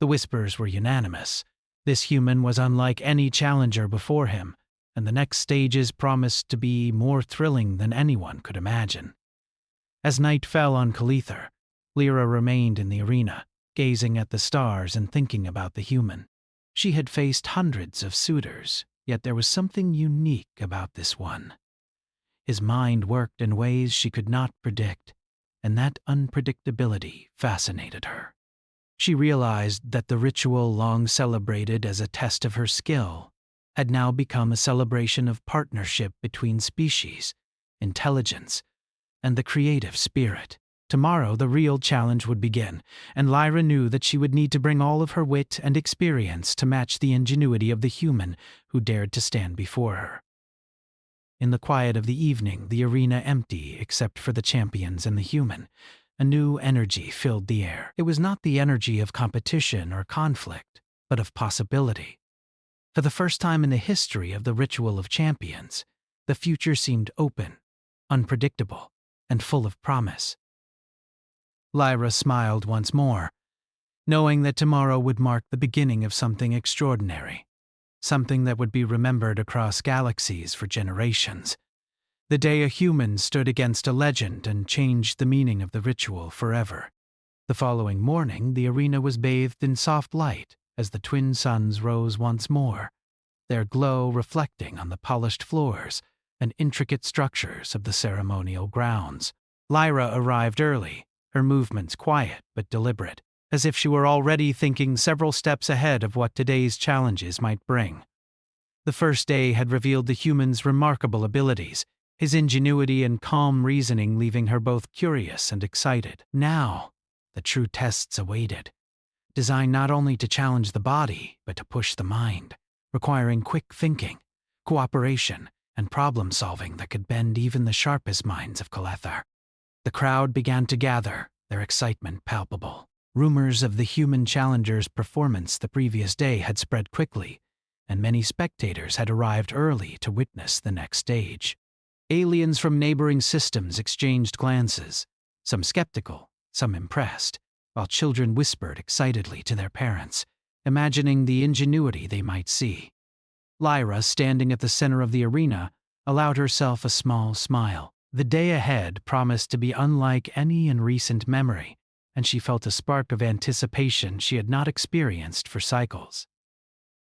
The whispers were unanimous. This human was unlike any challenger before him, and the next stages promised to be more thrilling than anyone could imagine. As night fell on Kalither, Lyra remained in the arena, gazing at the stars and thinking about the human. She had faced hundreds of suitors, yet there was something unique about this one. His mind worked in ways she could not predict, and that unpredictability fascinated her. She realized that the ritual long celebrated as a test of her skill had now become a celebration of partnership between species, intelligence, and the creative spirit. Tomorrow the real challenge would begin, and Lyra knew that she would need to bring all of her wit and experience to match the ingenuity of the human who dared to stand before her. In the quiet of the evening, the arena empty except for the champions and the human. A new energy filled the air. It was not the energy of competition or conflict, but of possibility. For the first time in the history of the ritual of champions, the future seemed open, unpredictable, and full of promise. Lyra smiled once more, knowing that tomorrow would mark the beginning of something extraordinary, something that would be remembered across galaxies for generations. The day a human stood against a legend and changed the meaning of the ritual forever. The following morning, the arena was bathed in soft light as the twin suns rose once more, their glow reflecting on the polished floors and intricate structures of the ceremonial grounds. Lyra arrived early, her movements quiet but deliberate, as if she were already thinking several steps ahead of what today's challenges might bring. The first day had revealed the human's remarkable abilities, his ingenuity and calm reasoning leaving her both curious and excited. Now, the true tests awaited, designed not only to challenge the body, but to push the mind, requiring quick thinking, cooperation, and problem-solving that could bend even the sharpest minds of Kalither. The crowd began to gather, their excitement palpable. Rumors of the human challenger's performance the previous day had spread quickly, and many spectators had arrived early to witness the next stage. Aliens from neighboring systems exchanged glances, some skeptical, some impressed, while children whispered excitedly to their parents, imagining the ingenuity they might see. Lyra, standing at the center of the arena, allowed herself a small smile. The day ahead promised to be unlike any in recent memory, and she felt a spark of anticipation she had not experienced for cycles.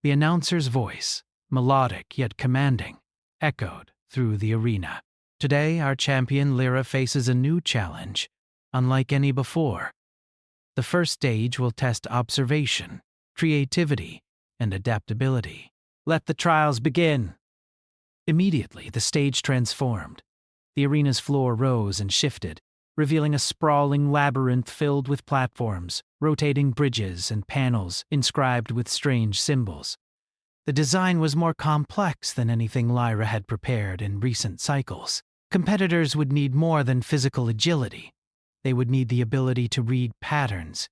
The announcer's voice, melodic yet commanding, echoed through the arena. Today, our champion Lyra faces a new challenge, unlike any before. The first stage will test observation, creativity, and adaptability. Let the trials begin. Immediately, the stage transformed. The arena's floor rose and shifted, revealing a sprawling labyrinth filled with platforms, rotating bridges, and panels inscribed with strange symbols. The design was more complex than anything Lyra had prepared in recent cycles. Competitors would need more than physical agility. They would need the ability to read patterns,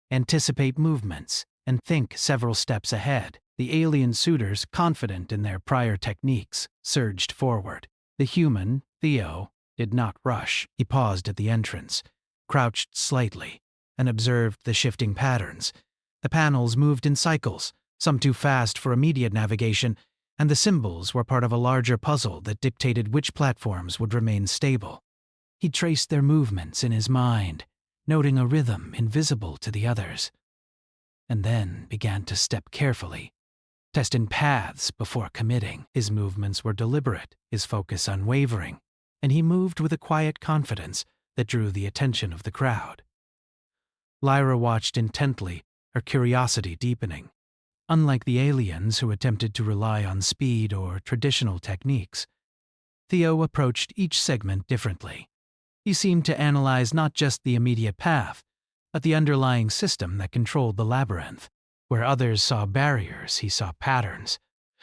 anticipate movements, and think several steps ahead. The alien suitors, confident in their prior techniques, surged forward. The human, Theo, did not rush. He paused at the entrance, crouched slightly, and observed the shifting patterns. The panels moved in cycles, some too fast for immediate navigation, and the symbols were part of a larger puzzle that dictated which platforms would remain stable. He traced their movements in his mind, noting a rhythm invisible to the others, and then began to step carefully, test in paths before committing. His movements were deliberate, his focus unwavering, and he moved with a quiet confidence that drew the attention of the crowd. Lyra watched intently, her curiosity deepening. Unlike the aliens who attempted to rely on speed or traditional techniques, Theo approached each segment differently. He seemed to analyze not just the immediate path, but the underlying system that controlled the labyrinth. Where others saw barriers, he saw patterns.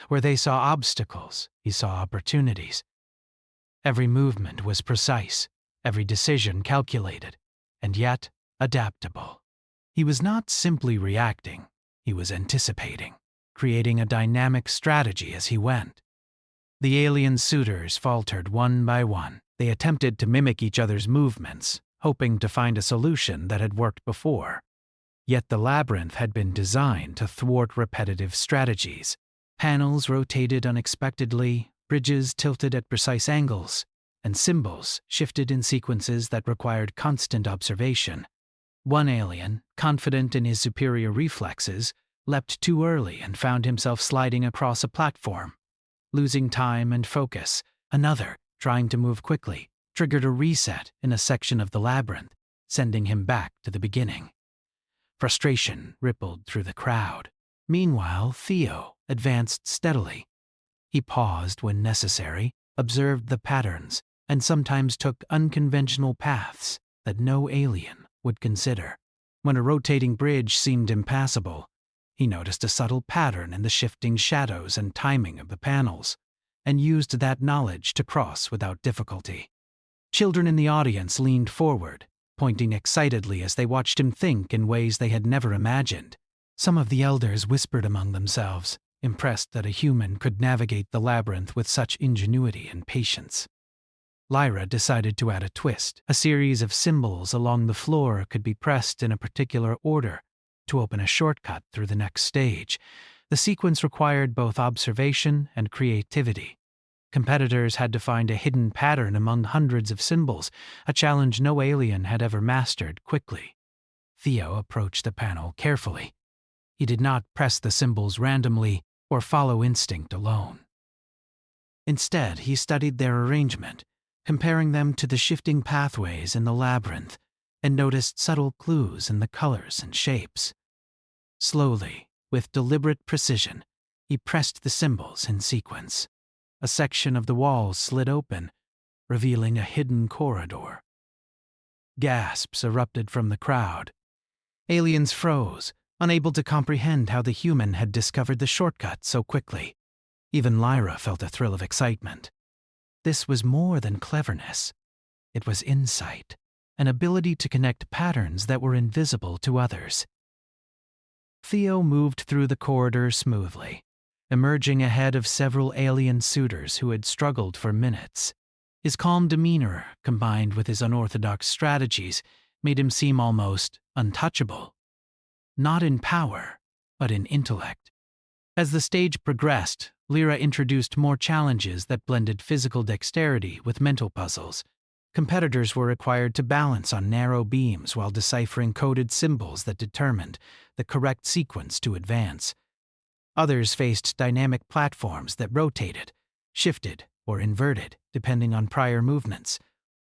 Where they saw obstacles, he saw opportunities. Every movement was precise, every decision calculated, and yet adaptable. He was not simply reacting, he was anticipating, creating a dynamic strategy as he went. The alien suitors faltered one by one. They attempted to mimic each other's movements, hoping to find a solution that had worked before. Yet the labyrinth had been designed to thwart repetitive strategies. Panels rotated unexpectedly, bridges tilted at precise angles, and symbols shifted in sequences that required constant observation. One alien, confident in his superior reflexes, leapt too early and found himself sliding across a platform. Losing time and focus, another, trying to move quickly, triggered a reset in a section of the labyrinth, sending him back to the beginning. Frustration rippled through the crowd. Meanwhile, Theo advanced steadily. He paused when necessary, observed the patterns, and sometimes took unconventional paths that no alien would consider. When a rotating bridge seemed impassable, he noticed a subtle pattern in the shifting shadows and timing of the panels, and used that knowledge to cross without difficulty. Children in the audience leaned forward, pointing excitedly as they watched him think in ways they had never imagined. Some of the elders whispered among themselves, impressed that a human could navigate the labyrinth with such ingenuity and patience. Lyra decided to add a twist. A series of symbols along the floor could be pressed in a particular order to open a shortcut through the next stage. The sequence required both observation and creativity. Competitors had to find a hidden pattern among hundreds of symbols, a challenge no alien had ever mastered quickly. Theo approached the panel carefully. He did not press the symbols randomly or follow instinct alone. Instead, he studied their arrangement, comparing them to the shifting pathways in the labyrinth, and noticed subtle clues in the colors and shapes. Slowly, with deliberate precision, he pressed the symbols in sequence. A section of the wall slid open, revealing a hidden corridor. Gasps erupted from the crowd. Aliens froze, unable to comprehend how the human had discovered the shortcut so quickly. Even Lyra felt a thrill of excitement. This was more than cleverness. It was insight, an ability to connect patterns that were invisible to others. Theo moved through the corridor smoothly, emerging ahead of several alien suitors who had struggled for minutes. His calm demeanor, combined with his unorthodox strategies, made him seem almost untouchable. Not in power, but in intellect. As the stage progressed, Lyra introduced more challenges that blended physical dexterity with mental puzzles. Competitors were required to balance on narrow beams while deciphering coded symbols that determined the correct sequence to advance. Others faced dynamic platforms that rotated, shifted, or inverted, depending on prior movements.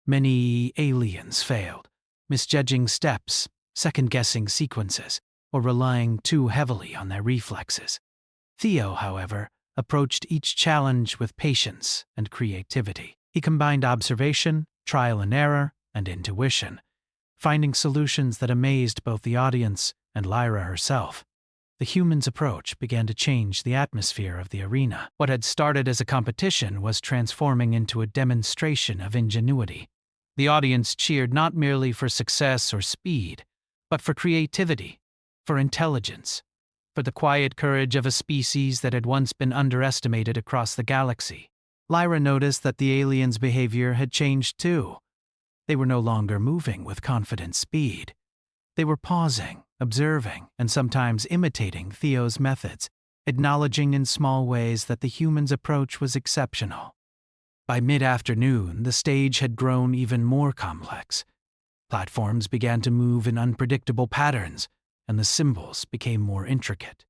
Many aliens failed, misjudging steps, second-guessing sequences, or relying too heavily on their reflexes. Theo, however, approached each challenge with patience and creativity. He combined observation, trial and error, and intuition, finding solutions that amazed both the audience and Lyra herself. The human's approach began to change the atmosphere of the arena. What had started as a competition was transforming into a demonstration of ingenuity. The audience cheered not merely for success or speed, but for creativity, for intelligence, for the quiet courage of a species that had once been underestimated across the galaxy. Lyra noticed that the aliens' behavior had changed too. They were no longer moving with confident speed. They were pausing, observing, and sometimes imitating Theo's methods, acknowledging in small ways that the human's approach was exceptional. By mid-afternoon, the stage had grown even more complex. Platforms began to move in unpredictable patterns, and the symbols became more intricate.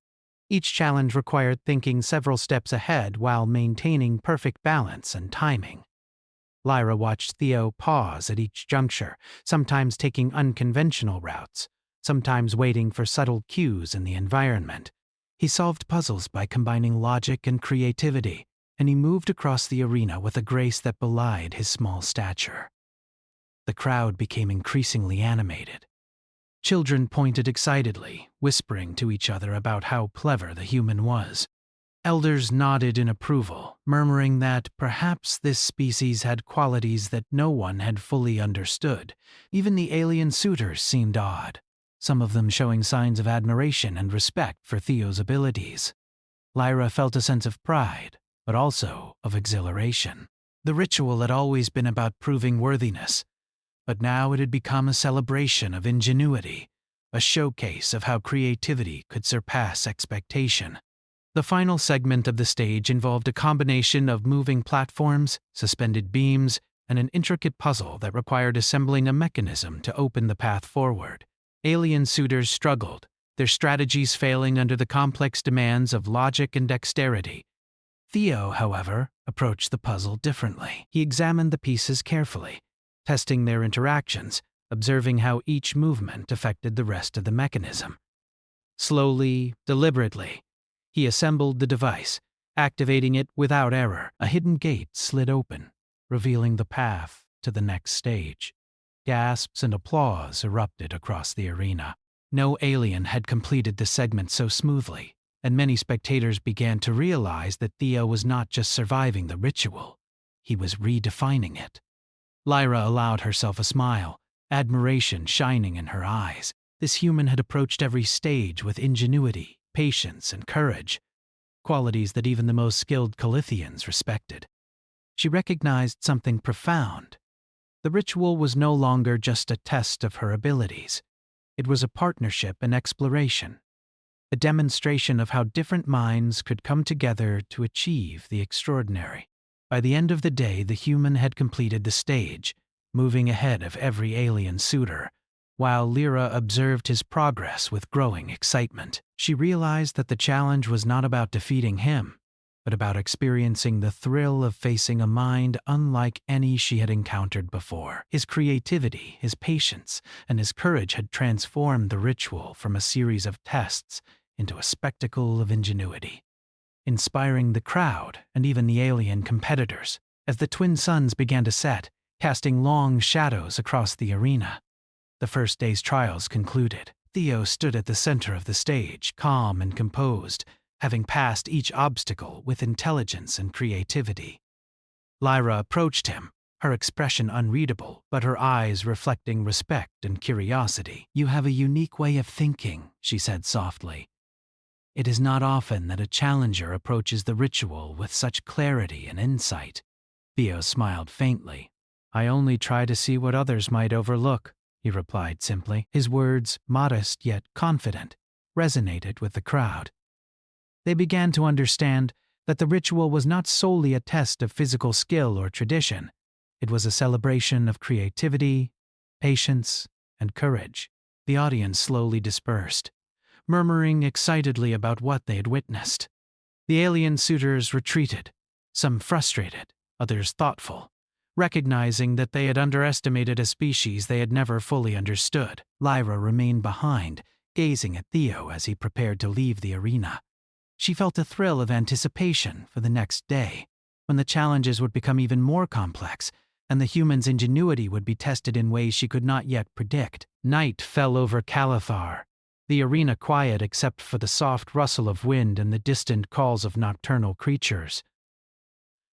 Each challenge required thinking several steps ahead while maintaining perfect balance and timing. Lyra watched Theo pause at each juncture, sometimes taking unconventional routes, sometimes waiting for subtle cues in the environment. He solved puzzles by combining logic and creativity, and he moved across the arena with a grace that belied his small stature. The crowd became increasingly animated. Children pointed excitedly, whispering to each other about how clever the human was. Elders nodded in approval, murmuring that perhaps this species had qualities that no one had fully understood. Even the alien suitors seemed odd, some of them showing signs of admiration and respect for Theo's abilities. Lyra felt a sense of pride, but also of exhilaration. The ritual had always been about proving worthiness, but now it had become a celebration of ingenuity, a showcase of how creativity could surpass expectation. The final segment of the stage involved a combination of moving platforms, suspended beams, and an intricate puzzle that required assembling a mechanism to open the path forward. Alien suitors struggled, their strategies failing under the complex demands of logic and dexterity. Theo, however, approached the puzzle differently. He examined the pieces carefully, testing their interactions, observing how each movement affected the rest of the mechanism. Slowly, deliberately, he assembled the device, activating it without error. A hidden gate slid open, revealing the path to the next stage. Gasps and applause erupted across the arena. No alien had completed the segment so smoothly, and many spectators began to realize that Theo was not just surviving the ritual, he was redefining it. Lyra allowed herself a smile, admiration shining in her eyes. This human had approached every stage with ingenuity, patience, and courage, qualities that even the most skilled Calithians respected. She recognized something profound. The ritual was no longer just a test of her abilities. It was a partnership and exploration, a demonstration of how different minds could come together to achieve the extraordinary. By the end of the day, the human had completed the stage, moving ahead of every alien suitor. While Lyra observed his progress with growing excitement, she realized that the challenge was not about defeating him, but about experiencing the thrill of facing a mind unlike any she had encountered before. His creativity, his patience, and his courage had transformed the ritual from a series of tests into a spectacle of ingenuity, inspiring the crowd and even the alien competitors. As the twin suns began to set, casting long shadows across the arena, the first day's trials concluded. Theo stood at the center of the stage, calm and composed, having passed each obstacle with intelligence and creativity. Lyra approached him, her expression unreadable, but her eyes reflecting respect and curiosity. "You have a unique way of thinking," she said softly. "It is not often that a challenger approaches the ritual with such clarity and insight." Theo smiled faintly. "I only try to see what others might overlook," he replied simply. His words, modest yet confident, resonated with the crowd. They began to understand that the ritual was not solely a test of physical skill or tradition. It was a celebration of creativity, patience, and courage. The audience slowly dispersed, murmuring excitedly about what they had witnessed. The alien suitors retreated, some frustrated, others thoughtful, recognizing that they had underestimated a species they had never fully understood. Lyra remained behind, gazing at Theo as he prepared to leave the arena. She felt a thrill of anticipation for the next day, when the challenges would become even more complex, and the human's ingenuity would be tested in ways she could not yet predict. Night fell over Calathar, the arena quiet except for the soft rustle of wind and the distant calls of nocturnal creatures.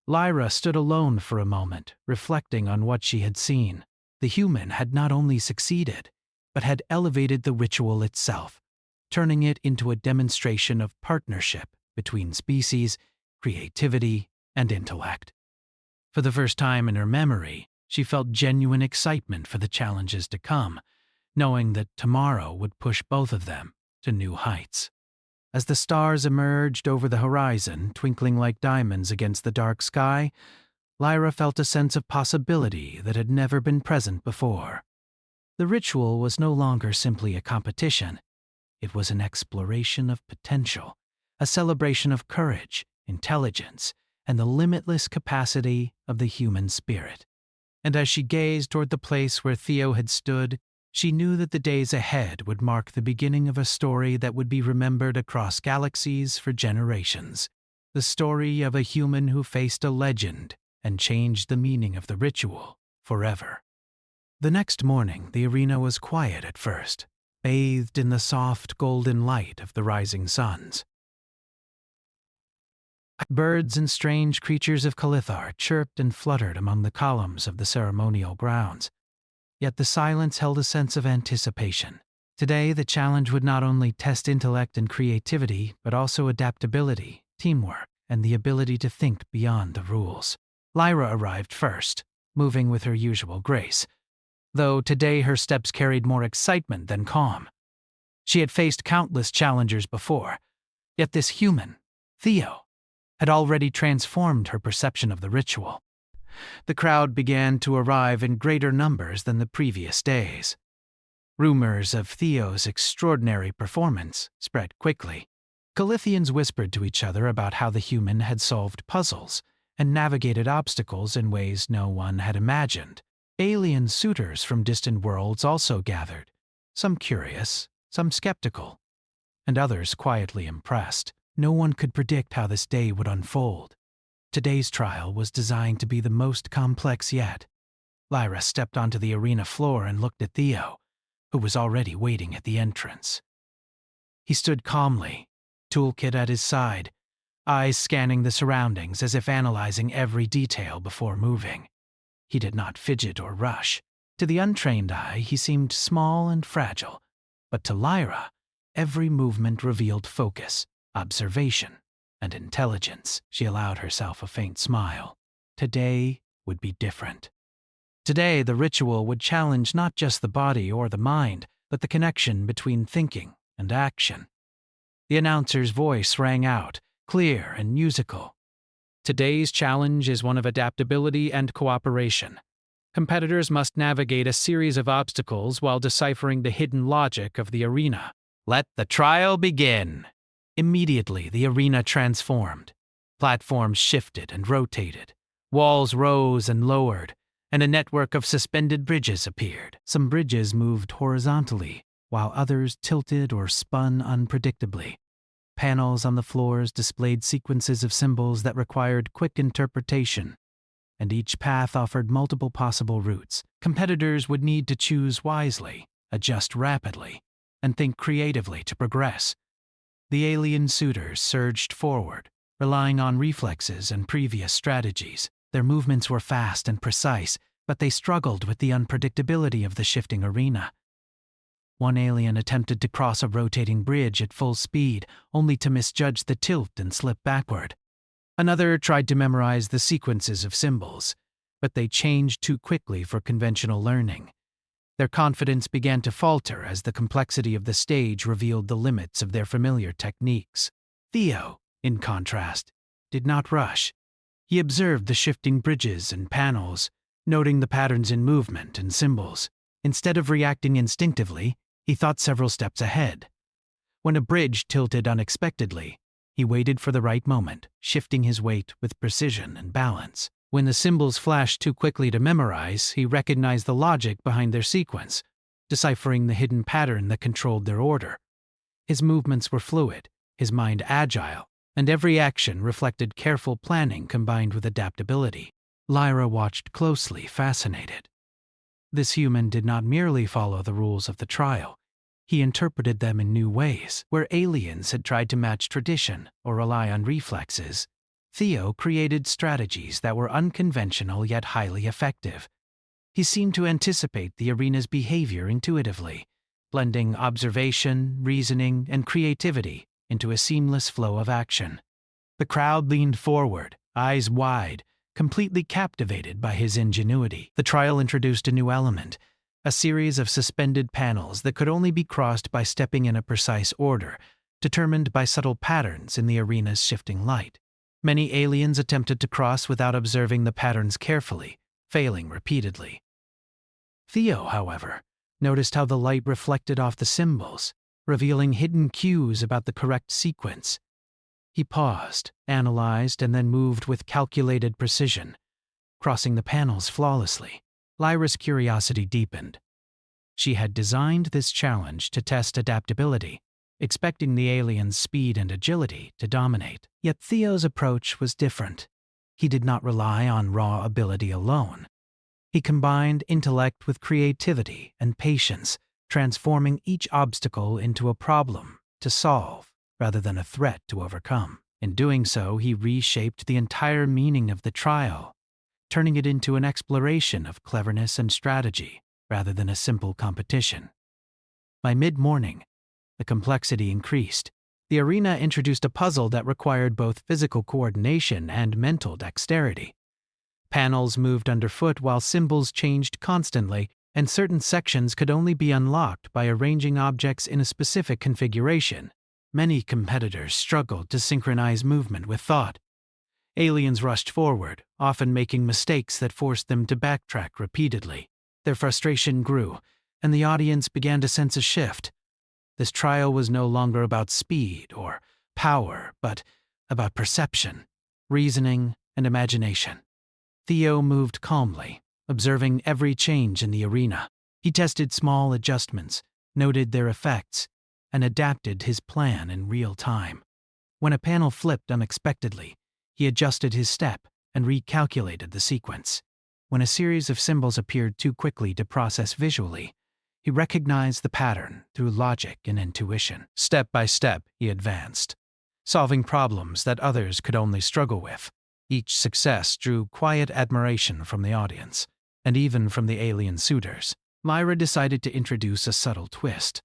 Lyra stood alone for a moment, reflecting on what she had seen. The human had not only succeeded, but had elevated the ritual itself, turning it into a demonstration of partnership between species, creativity, and intellect. For the first time in her memory, she felt genuine excitement for the challenges to come, knowing that tomorrow would push both of them to new heights. As the stars emerged over the horizon, twinkling like diamonds against the dark sky, Lyra felt a sense of possibility that had never been present before. The ritual was no longer simply a competition. It was an exploration of potential, a celebration of courage, intelligence, and the limitless capacity of the human spirit. And as she gazed toward the place where Theo had stood, she knew that the days ahead would mark the beginning of a story that would be remembered across galaxies for generations. The story of a human who faced a legend and changed the meaning of the ritual forever. The next morning, the arena was quiet at first, bathed in the soft golden light of the rising suns. Birds and strange creatures of Calithar chirped and fluttered among the columns of the ceremonial grounds. Yet the silence held a sense of anticipation. Today, the challenge would not only test intellect and creativity, but also adaptability, teamwork, and the ability to think beyond the rules. Lyra arrived first, moving with her usual grace, though today her steps carried more excitement than calm. She had faced countless challengers before, yet this human, Theo, had already transformed her perception of the ritual. The crowd began to arrive in greater numbers than the previous days. Rumors of Theo's extraordinary performance spread quickly. Calithians whispered to each other about how the human had solved puzzles and navigated obstacles in ways no one had imagined. Alien suitors from distant worlds also gathered, some curious, some skeptical, and others quietly impressed. No one could predict how this day would unfold. Today's trial was designed to be the most complex yet. Lyra stepped onto the arena floor and looked at Theo, who was already waiting at the entrance. He stood calmly, toolkit at his side, eyes scanning the surroundings as if analyzing every detail before moving. He did not fidget or rush. To the untrained eye, he seemed small and fragile, but to Lyra, every movement revealed focus, observation, and intelligence. She allowed herself a faint smile. Today would be different. Today, the ritual would challenge not just the body or the mind, but the connection between thinking and action. The announcer's voice rang out, clear and musical. Today's challenge is one of adaptability and cooperation. Competitors must navigate a series of obstacles while deciphering the hidden logic of the arena. Let the trial begin. Immediately, the arena transformed. Platforms shifted and rotated. Walls rose and lowered, and a network of suspended bridges appeared. Some bridges moved horizontally, while others tilted or spun unpredictably. Panels on the floors displayed sequences of symbols that required quick interpretation, and each path offered multiple possible routes. Competitors would need to choose wisely, adjust rapidly, and think creatively to progress. The alien suitors surged forward, relying on reflexes and previous strategies. Their movements were fast and precise, but they struggled with the unpredictability of the shifting arena. One alien attempted to cross a rotating bridge at full speed, only to misjudge the tilt and slip backward. Another tried to memorize the sequences of symbols, but they changed too quickly for conventional learning. Their confidence began to falter as the complexity of the stage revealed the limits of their familiar techniques. Theo, in contrast, did not rush. He observed the shifting bridges and panels, noting the patterns in movement and symbols. Instead of reacting instinctively, he thought several steps ahead. When a bridge tilted unexpectedly, he waited for the right moment, shifting his weight with precision and balance. When the symbols flashed too quickly to memorize, he recognized the logic behind their sequence, deciphering the hidden pattern that controlled their order. His movements were fluid, his mind agile, and every action reflected careful planning combined with adaptability. Lyra watched closely, fascinated. This human did not merely follow the rules of the trial. He interpreted them in new ways. Where aliens had tried to match tradition or rely on reflexes, Theo created strategies that were unconventional yet highly effective. He seemed to anticipate the arena's behavior intuitively, blending observation, reasoning, and creativity into a seamless flow of action. The crowd leaned forward, eyes wide, completely captivated by his ingenuity. The trial introduced a new element, a series of suspended panels that could only be crossed by stepping in a precise order, determined by subtle patterns in the arena's shifting light. Many aliens attempted to cross without observing the patterns carefully, failing repeatedly. Theo, however, noticed how the light reflected off the symbols, revealing hidden cues about the correct sequence. He paused, analyzed, and then moved with calculated precision, crossing the panels flawlessly. Lyra's curiosity deepened. She had designed this challenge to test adaptability, expecting the alien's speed and agility to dominate. Yet Theo's approach was different. He did not rely on raw ability alone. He combined intellect with creativity and patience, transforming each obstacle into a problem to solve rather than a threat to overcome. In doing so, he reshaped the entire meaning of the trial, turning it into an exploration of cleverness and strategy rather than a simple competition. By mid-morning, the complexity increased. The arena introduced a puzzle that required both physical coordination and mental dexterity. Panels moved underfoot while symbols changed constantly, and certain sections could only be unlocked by arranging objects in a specific configuration. Many competitors struggled to synchronize movement with thought. Aliens rushed forward, often making mistakes that forced them to backtrack repeatedly. Their frustration grew, and the audience began to sense a shift. This trial was no longer about speed or power, but about perception, reasoning, and imagination. Theo moved calmly, observing every change in the arena. He tested small adjustments, noted their effects, and adapted his plan in real time. When a panel flipped unexpectedly, he adjusted his step and recalculated the sequence. When a series of symbols appeared too quickly to process visually, he recognized the pattern through logic and intuition. Step by step, he advanced, solving problems that others could only struggle with. Each success drew quiet admiration from the audience, and even from the alien suitors. Lyra decided to introduce a subtle twist.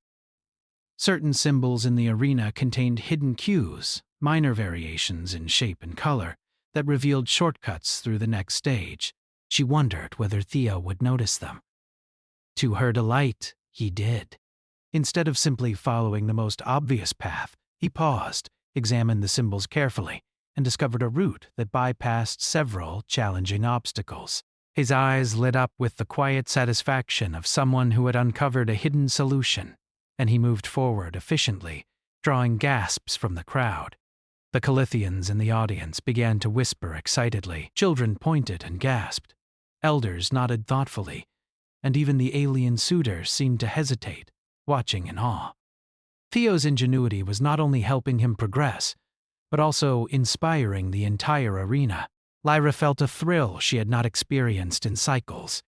Certain symbols in the arena contained hidden cues, minor variations in shape and color, that revealed shortcuts through the next stage. She wondered whether Theo would notice them. To her delight, he did. Instead of simply following the most obvious path, he paused, examined the symbols carefully, and discovered a route that bypassed several challenging obstacles. His eyes lit up with the quiet satisfaction of someone who had uncovered a hidden solution, and he moved forward efficiently, drawing gasps from the crowd. The Calithians in the audience began to whisper excitedly. Children pointed and gasped. Elders nodded thoughtfully, and even the alien suitors seemed to hesitate, watching in awe. Theo's ingenuity was not only helping him progress, but also inspiring the entire arena. Lyra felt a thrill she had not experienced in cycles.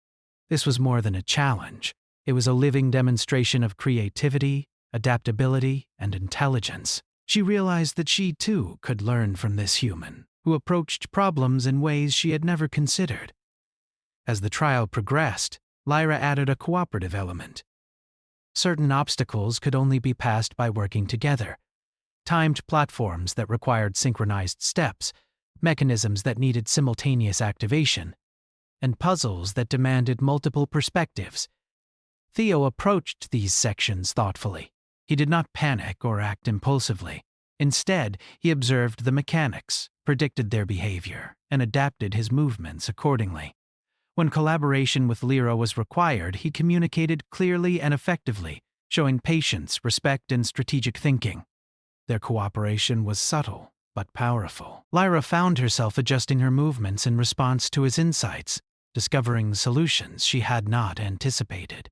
This was more than a challenge. It was a living demonstration of creativity, adaptability, and intelligence. She realized that she, too, could learn from this human, who approached problems in ways she had never considered. As the trial progressed, Lyra added a cooperative element. Certain obstacles could only be passed by working together. Timed platforms that required synchronized steps, mechanisms that needed simultaneous activation, and puzzles that demanded multiple perspectives. Theo approached these sections thoughtfully. He did not panic or act impulsively. Instead, he observed the mechanics, predicted their behavior, and adapted his movements accordingly. When collaboration with Lyra was required, he communicated clearly and effectively, showing patience, respect, and strategic thinking. Their cooperation was subtle, but powerful. Lyra found herself adjusting her movements in response to his insights, discovering solutions she had not anticipated.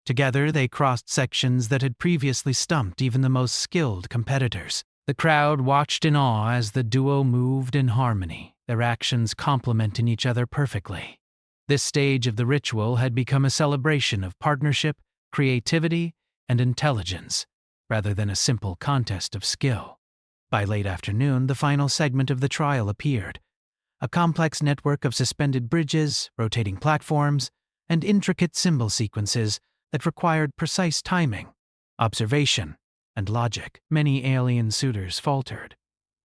Together, they crossed sections that had previously stumped even the most skilled competitors. The crowd watched in awe as the duo moved in harmony, their actions complementing each other perfectly. This stage of the ritual had become a celebration of partnership, creativity, and intelligence, rather than a simple contest of skill. By late afternoon, the final segment of the trial appeared. A complex network of suspended bridges, rotating platforms, and intricate symbol sequences that required precise timing, observation, and logic. Many alien suitors faltered,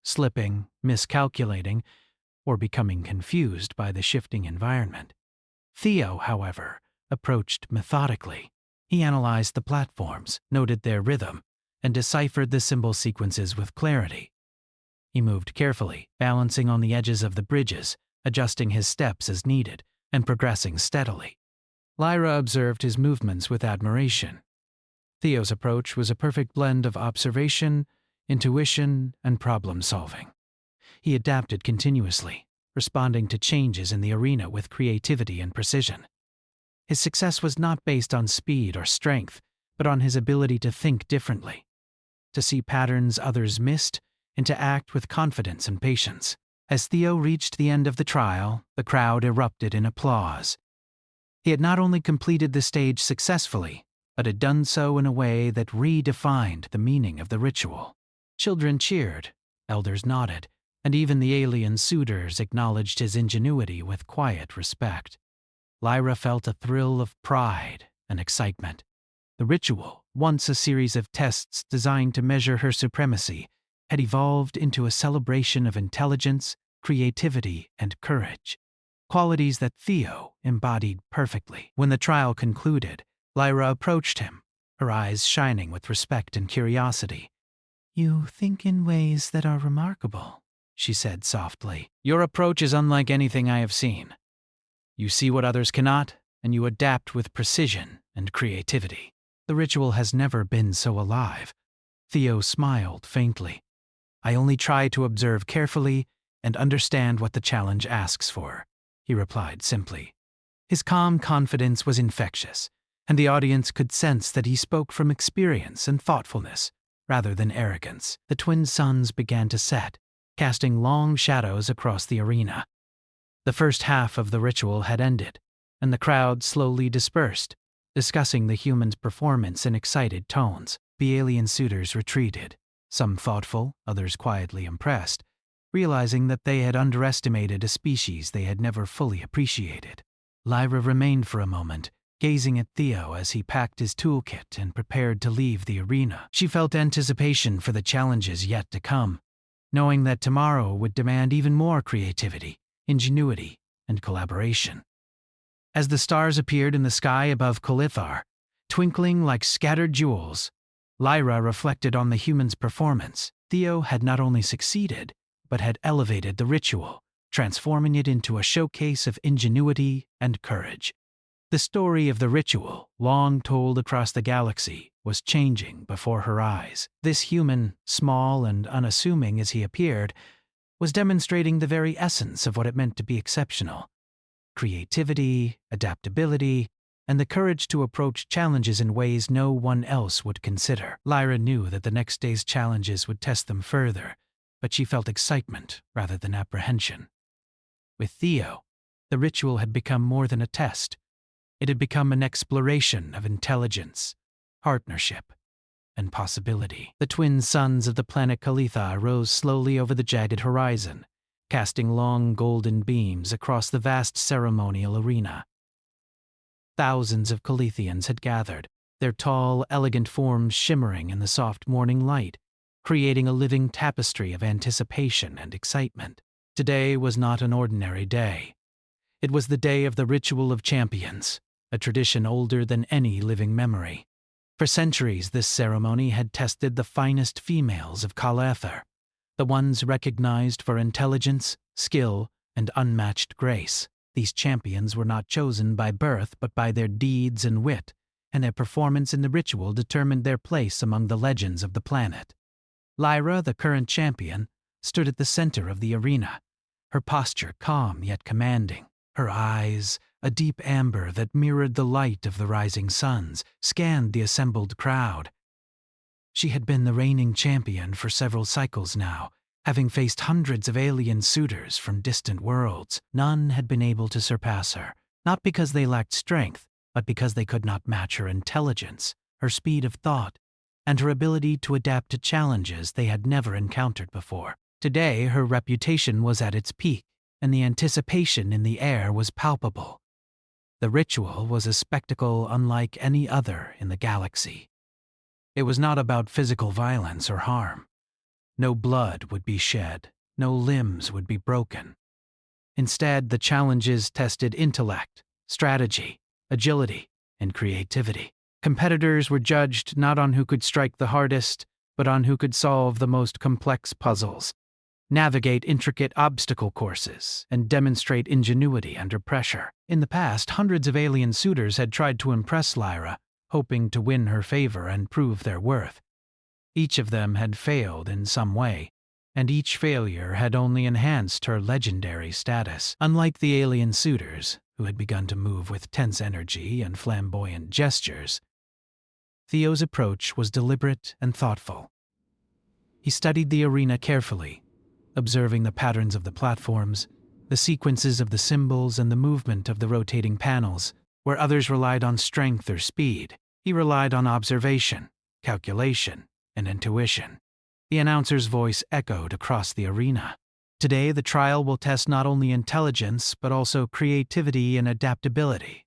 slipping, miscalculating, or becoming confused by the shifting environment. Theo, however, approached methodically. He analyzed the platforms, noted their rhythm, and deciphered the symbol sequences with clarity. He moved carefully, balancing on the edges of the bridges, adjusting his steps as needed, and progressing steadily. Lyra observed his movements with admiration. Theo's approach was a perfect blend of observation, intuition, and problem-solving. He adapted continuously, responding to changes in the arena with creativity and precision. His success was not based on speed or strength, but on his ability to think differently, to see patterns others missed, and to act with confidence and patience. As Theo reached the end of the trial, the crowd erupted in applause. He had not only completed the stage successfully, but had done so in a way that redefined the meaning of the ritual. Children cheered, elders nodded, and even the alien suitors acknowledged his ingenuity with quiet respect. Lyra felt a thrill of pride and excitement. The ritual, once a series of tests designed to measure her supremacy, had evolved into a celebration of intelligence, creativity, and courage. qualities that Theo embodied perfectly. When the trial concluded, Lyra approached him, her eyes shining with respect and curiosity. "You think in ways that are remarkable," she said softly. "Your approach is unlike anything I have seen. You see what others cannot, and you adapt with precision and creativity. The ritual has never been so alive." Theo smiled faintly. "I only try to observe carefully and understand what the challenge asks for," he replied simply. His calm confidence was infectious, and the audience could sense that he spoke from experience and thoughtfulness, rather than arrogance. The twin suns began to set, casting long shadows across the arena. The first half of the ritual had ended, and the crowd slowly dispersed, discussing the humans' performance in excited tones. The alien suitors retreated, some thoughtful, others quietly impressed, realizing that they had underestimated a species they had never fully appreciated. Lyra remained for a moment, gazing at Theo as he packed his toolkit and prepared to leave the arena. She felt anticipation for the challenges yet to come, knowing that tomorrow would demand even more creativity, ingenuity, and collaboration. As the stars appeared in the sky above Calithar, twinkling like scattered jewels, Lyra reflected on the humans' performance. Theo had not only succeeded, but had elevated the ritual, transforming it into a showcase of ingenuity and courage. The story of the ritual, long told across the galaxy, was changing before her eyes. This human, small and unassuming as he appeared, was demonstrating the very essence of what it meant to be exceptional: creativity, adaptability, and the courage to approach challenges in ways no one else would consider. Lyra knew that the next day's challenges would test them further, but she felt excitement rather than apprehension. With Theo, the ritual had become more than a test. It had become an exploration of intelligence, partnership, and possibility. The twin suns of the planet Calitha rose slowly over the jagged horizon, casting long golden beams across the vast ceremonial arena. Thousands of Calithians had gathered, their tall, elegant forms shimmering in the soft morning light, creating a living tapestry of anticipation and excitement. Today was not an ordinary day. It was the day of the Ritual of Champions, a tradition older than any living memory. For centuries, this ceremony had tested the finest females of Calathar, the ones recognized for intelligence, skill, and unmatched grace. These champions were not chosen by birth but by their deeds and wit, and their performance in the ritual determined their place among the legends of the planet. Lyra, the current champion, stood at the center of the arena, her posture calm yet commanding. Her eyes, a deep amber that mirrored the light of the rising suns, scanned the assembled crowd. She had been the reigning champion for several cycles now, having faced hundreds of alien suitors from distant worlds. None had been able to surpass her, not because they lacked strength, but because they could not match her intelligence, her speed of thought, and her ability to adapt to challenges they had never encountered before. Today, her reputation was at its peak, and the anticipation in the air was palpable. The ritual was a spectacle unlike any other in the galaxy. It was not about physical violence or harm. No blood would be shed, no limbs would be broken. Instead, the challenges tested intellect, strategy, agility, and creativity. Competitors were judged not on who could strike the hardest, but on who could solve the most complex puzzles, navigate intricate obstacle courses, and demonstrate ingenuity under pressure. In the past, hundreds of alien suitors had tried to impress Lyra, hoping to win her favor and prove their worth. Each of them had failed in some way, and each failure had only enhanced her legendary status. Unlike the alien suitors, who had begun to move with tense energy and flamboyant gestures, Theo's approach was deliberate and thoughtful. He studied the arena carefully, observing the patterns of the platforms, the sequences of the symbols, and the movement of the rotating panels. Where others relied on strength or speed, he relied on observation, calculation, and intuition. The announcer's voice echoed across the arena. Today, the trial will test not only intelligence, but also creativity and adaptability.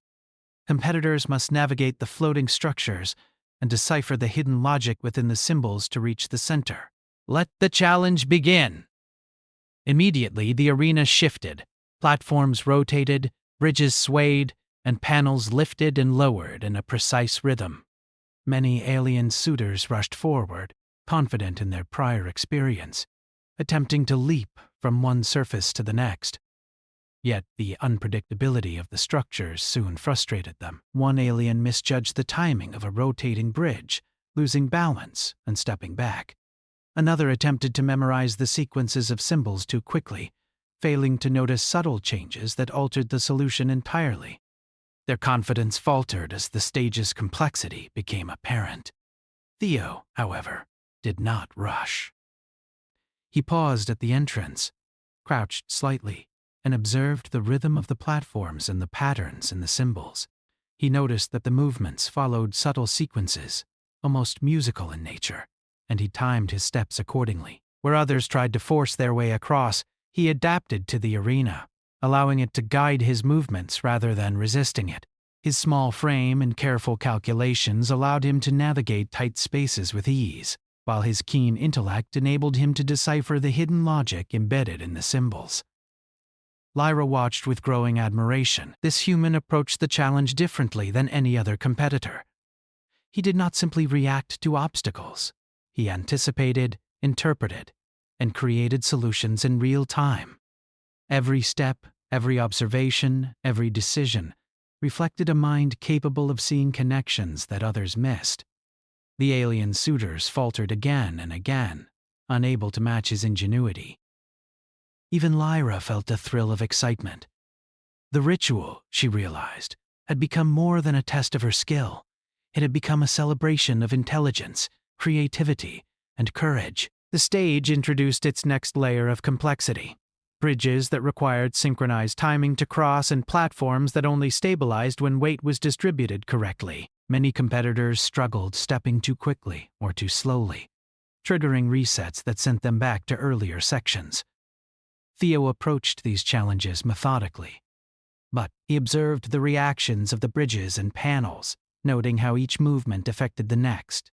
Competitors must navigate the floating structures and decipher the hidden logic within the symbols to reach the center. Let the challenge begin! Immediately, the arena shifted, Platforms rotated, bridges swayed, and panels lifted and lowered in a precise rhythm. Many alien suitors rushed forward, confident in their prior experience, attempting to leap from one surface to the next. Yet the unpredictability of the structures soon frustrated them. One alien misjudged the timing of a rotating bridge, losing balance and stepping back. Another attempted to memorize the sequences of symbols too quickly, failing to notice subtle changes that altered the solution entirely. Their confidence faltered as the stage's complexity became apparent. Theo, however, did not rush. He paused at the entrance, crouched slightly, and observed the rhythm of the platforms and the patterns in the symbols. He noticed that the movements followed subtle sequences, almost musical in nature, and he timed his steps accordingly. Where others tried to force their way across, he adapted to the arena, allowing it to guide his movements rather than resisting it. His small frame and careful calculations allowed him to navigate tight spaces with ease, while his keen intellect enabled him to decipher the hidden logic embedded in the symbols. Lyra watched with growing admiration. This human approached the challenge differently than any other competitor. He did not simply react to obstacles. He anticipated, interpreted, and created solutions in real time. Every step, every observation, every decision reflected a mind capable of seeing connections that others missed. The alien suitors faltered again and again, unable to match his ingenuity. Even Lyra felt a thrill of excitement. The ritual, she realized, had become more than a test of her skill. It had become a celebration of intelligence, creativity, and courage. The stage introduced its next layer of complexity. Bridges that required synchronized timing to cross and platforms that only stabilized when weight was distributed correctly. Many competitors struggled stepping too quickly or too slowly, triggering resets that sent them back to earlier sections. Theo approached these challenges methodically, but he observed the reactions of the bridges and panels, noting how each movement affected the next.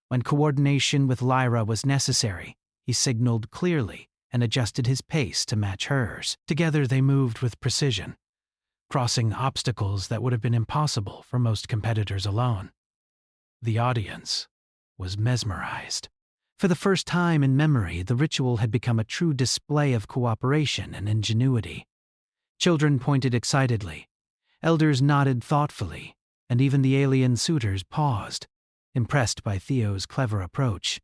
When coordination with Lyra was necessary, he signaled clearly and adjusted his pace to match hers. Together they moved with precision, crossing obstacles that would have been impossible for most competitors alone. The audience was mesmerized. For the first time in memory, the ritual had become a true display of cooperation and ingenuity. Children pointed excitedly, elders nodded thoughtfully, and even the alien suitors paused, impressed by Theo's clever approach.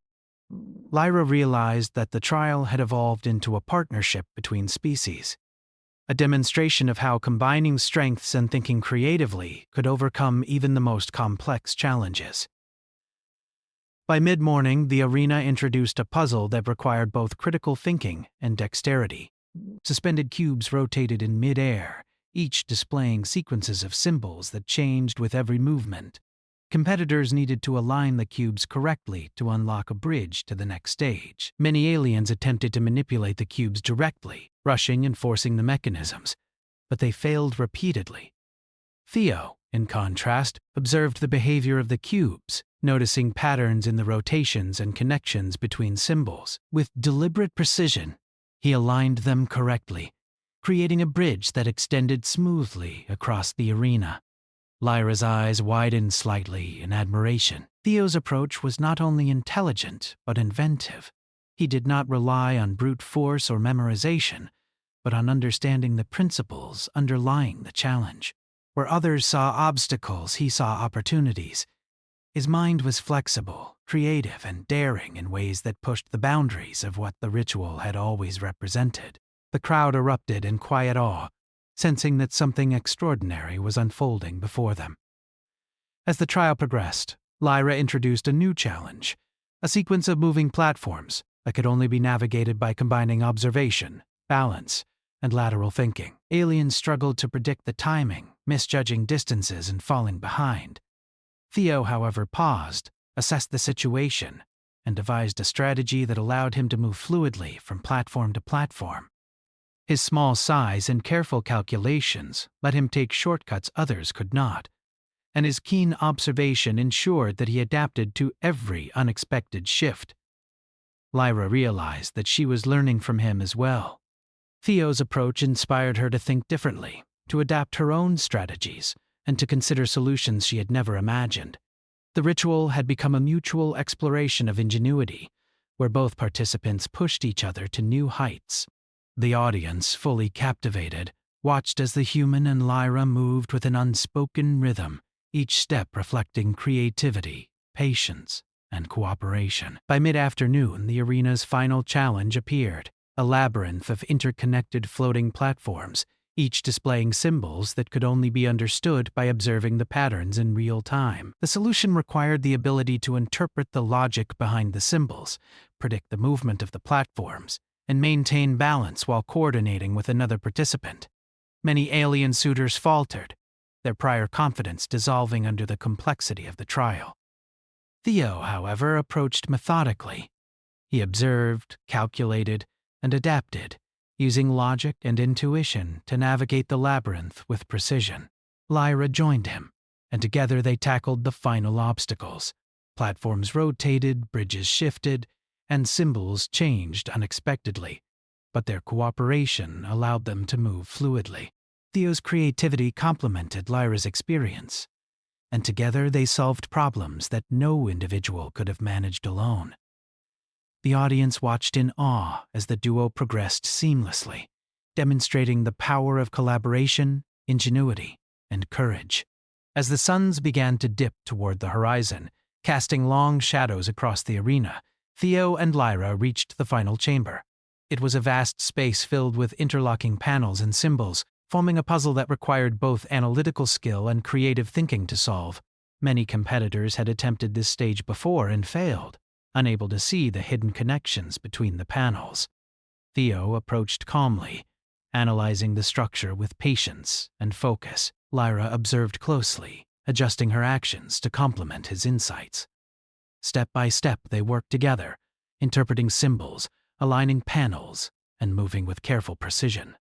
Lyra realized that the trial had evolved into a partnership between species, a demonstration of how combining strengths and thinking creatively could overcome even the most complex challenges. By mid-morning, the arena introduced a puzzle that required both critical thinking and dexterity. Suspended cubes rotated in mid-air, each displaying sequences of symbols that changed with every movement. Competitors needed to align the cubes correctly to unlock a bridge to the next stage. Many aliens attempted to manipulate the cubes directly, rushing and forcing the mechanisms, but they failed repeatedly. Theo, in contrast, observed the behavior of the cubes, noticing patterns in the rotations and connections between symbols. With deliberate precision, he aligned them correctly, creating a bridge that extended smoothly across the arena. Lyra's eyes widened slightly in admiration. Theo's approach was not only intelligent, but inventive. He did not rely on brute force or memorization, but on understanding the principles underlying the challenge. Where others saw obstacles, he saw opportunities. His mind was flexible, creative, and daring in ways that pushed the boundaries of what the ritual had always represented. The crowd erupted in quiet awe, sensing that something extraordinary was unfolding before them. As the trial progressed, Lyra introduced a new challenge, a sequence of moving platforms that could only be navigated by combining observation, balance, and lateral thinking. Aliens struggled to predict the timing, misjudging distances and falling behind. Theo, however, paused, assessed the situation, and devised a strategy that allowed him to move fluidly from platform to platform. His small size and careful calculations let him take shortcuts others could not, and his keen observation ensured that he adapted to every unexpected shift. Lyra realized that she was learning from him as well. Theo's approach inspired her to think differently, to adapt her own strategies, and to consider solutions she had never imagined. The ritual had become a mutual exploration of ingenuity, where both participants pushed each other to new heights. The audience, fully captivated, watched as the human and Lyra moved with an unspoken rhythm, each step reflecting creativity, patience, and cooperation. By mid-afternoon, the arena's final challenge appeared, a labyrinth of interconnected floating platforms, each displaying symbols that could only be understood by observing the patterns in real time. The solution required the ability to interpret the logic behind the symbols, predict the movement of the platforms, and maintain balance while coordinating with another participant. Many alien suitors faltered, their prior confidence dissolving under the complexity of the trial. Theo, however, approached methodically. He observed, calculated, and adapted, using logic and intuition to navigate the labyrinth with precision. Lyra joined him, and together they tackled the final obstacles. Platforms rotated, bridges shifted, and symbols changed unexpectedly, but their cooperation allowed them to move fluidly. Theo's creativity complemented Lyra's experience, and together they solved problems that no individual could have managed alone. The audience watched in awe as the duo progressed seamlessly, demonstrating the power of collaboration, ingenuity, and courage. As the suns began to dip toward the horizon, casting long shadows across the arena, Theo and Lyra reached the final chamber. It was a vast space filled with interlocking panels and symbols, forming a puzzle that required both analytical skill and creative thinking to solve. Many competitors had attempted this stage before and failed, unable to see the hidden connections between the panels. Theo approached calmly, analyzing the structure with patience and focus. Lyra observed closely, adjusting her actions to complement his insights. Step by step, they worked together, interpreting symbols, aligning panels, and moving with careful precision.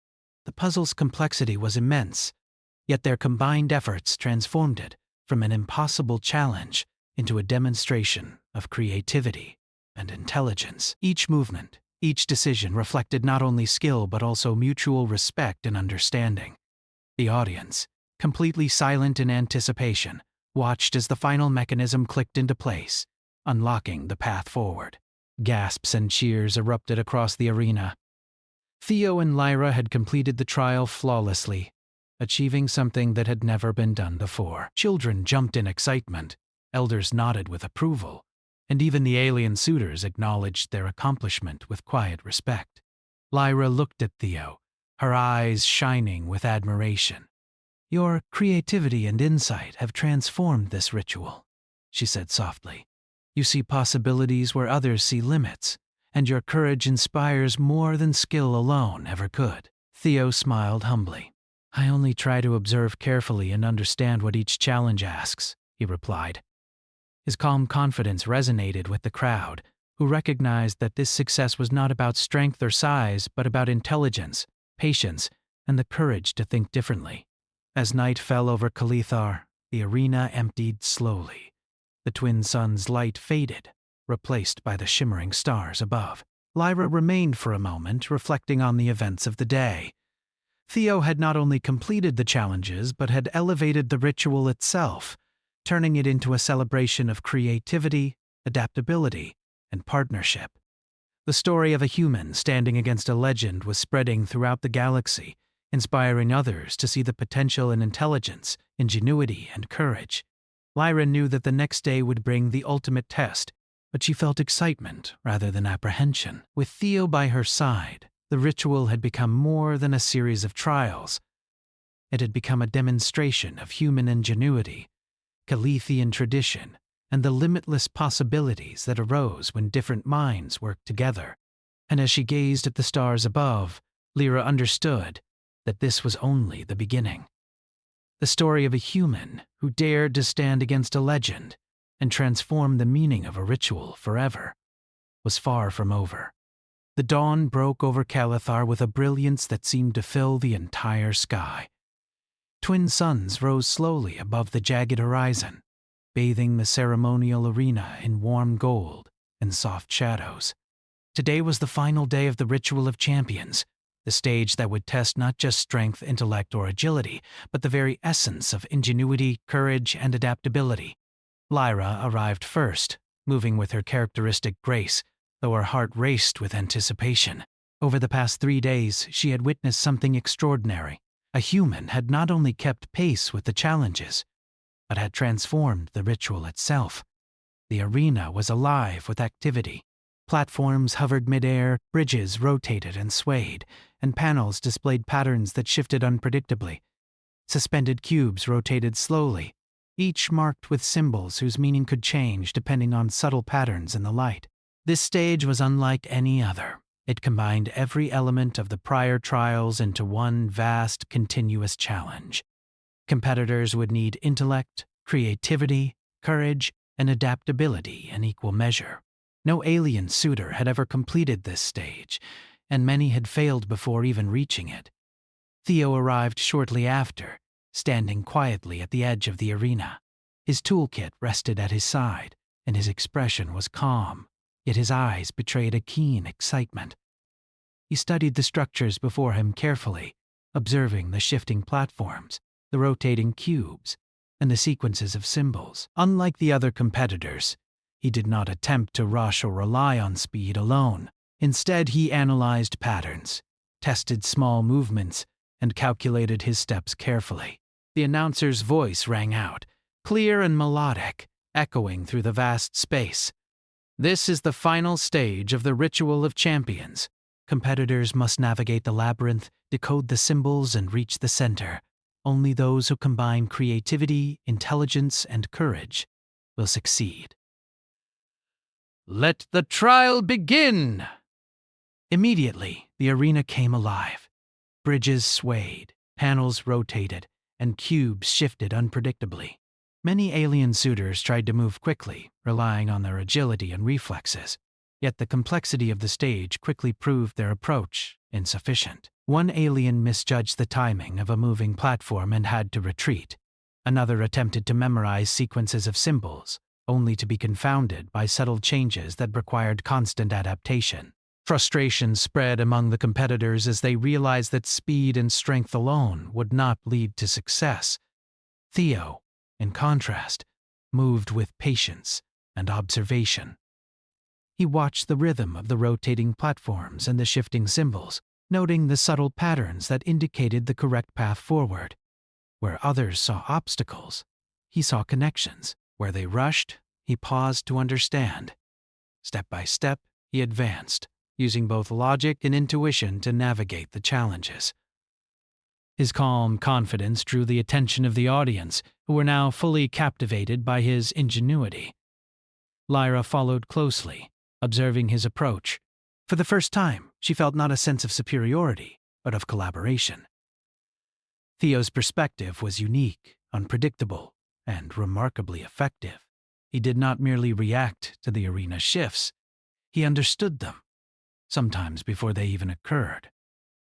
The puzzle's complexity was immense, yet their combined efforts transformed it from an impossible challenge into a demonstration of creativity and intelligence. Each movement, each decision reflected not only skill but also mutual respect and understanding. The audience, completely silent in anticipation, watched as the final mechanism clicked into place, unlocking the path forward. Gasps and cheers erupted across the arena. Theo and Lyra had completed the trial flawlessly, achieving something that had never been done before. Children jumped in excitement, elders nodded with approval, and even the alien suitors acknowledged their accomplishment with quiet respect. Lyra looked at Theo, her eyes shining with admiration. "Your creativity and insight have transformed this ritual," she said softly. "You see possibilities where others see limits, and your courage inspires more than skill alone ever could." Theo smiled humbly. "I only try to observe carefully and understand what each challenge asks," he replied. His calm confidence resonated with the crowd, who recognized that this success was not about strength or size, but about intelligence, patience, and the courage to think differently. As night fell over Kalithar, the arena emptied slowly. The twin suns' light faded, replaced by the shimmering stars above. Lyra remained for a moment, reflecting on the events of the day. Theo had not only completed the challenges, but had elevated the ritual itself, turning it into a celebration of creativity, adaptability, and partnership. The story of a human standing against a legend was spreading throughout the galaxy, inspiring others to see the potential in intelligence, ingenuity, and courage. Lyra knew that the next day would bring the ultimate test, but she felt excitement rather than apprehension. With Theo by her side, the ritual had become more than a series of trials. It had become a demonstration of human ingenuity, Calithian tradition, and the limitless possibilities that arose when different minds worked together. And as she gazed at the stars above, Lyra understood that this was only the beginning. The story of a human who dared to stand against a legend and transform the meaning of a ritual forever was far from over. The dawn broke over Kalithar with a brilliance that seemed to fill the entire sky. Twin suns rose slowly above the jagged horizon, bathing the ceremonial arena in warm gold and soft shadows. Today was the final day of the Ritual of Champions, the stage that would test not just strength, intellect, or agility, but the very essence of ingenuity, courage, and adaptability. Lyra arrived first, moving with her characteristic grace, though her heart raced with anticipation. Over the past 3 days, she had witnessed something extraordinary. A human had not only kept pace with the challenges, but had transformed the ritual itself. The arena was alive with activity. Platforms hovered midair, bridges rotated and swayed, and panels displayed patterns that shifted unpredictably. Suspended cubes rotated slowly, each marked with symbols whose meaning could change depending on subtle patterns in the light. This stage was unlike any other. It combined every element of the prior trials into one vast, continuous challenge. Competitors would need intellect, creativity, courage, and adaptability in equal measure. No alien suitor had ever completed this stage, and many had failed before even reaching it. Theo arrived shortly after, standing quietly at the edge of the arena. His toolkit rested at his side, and his expression was calm, yet his eyes betrayed a keen excitement. He studied the structures before him carefully, observing the shifting platforms, the rotating cubes, and the sequences of symbols. Unlike the other competitors, he did not attempt to rush or rely on speed alone. Instead, he analyzed patterns, tested small movements, and calculated his steps carefully. The announcer's voice rang out, clear and melodic, echoing through the vast space. This is the final stage of the Ritual of Champions. Competitors must navigate the labyrinth, decode the symbols, and reach the center. Only those who combine creativity, intelligence, and courage will succeed. Let the trial begin! Immediately, the arena came alive. Bridges swayed, panels rotated, and cubes shifted unpredictably. Many alien suitors tried to move quickly, relying on their agility and reflexes. Yet the complexity of the stage quickly proved their approach insufficient. One alien misjudged the timing of a moving platform and had to retreat. Another attempted to memorize sequences of symbols, only to be confounded by subtle changes that required constant adaptation. Frustration spread among the competitors as they realized that speed and strength alone would not lead to success. Theo, in contrast, moved with patience and observation. He watched the rhythm of the rotating platforms and the shifting symbols, noting the subtle patterns that indicated the correct path forward. Where others saw obstacles, he saw connections. Where they rushed, he paused to understand. Step by step, he advanced, using both logic and intuition to navigate the challenges. His calm confidence drew the attention of the audience, who were now fully captivated by his ingenuity. Lyra followed closely, observing his approach. For the first time, she felt not a sense of superiority, but of collaboration. Theo's perspective was unique, unpredictable, and remarkably effective. He did not merely react to the arena shifts, he understood them, sometimes before they even occurred.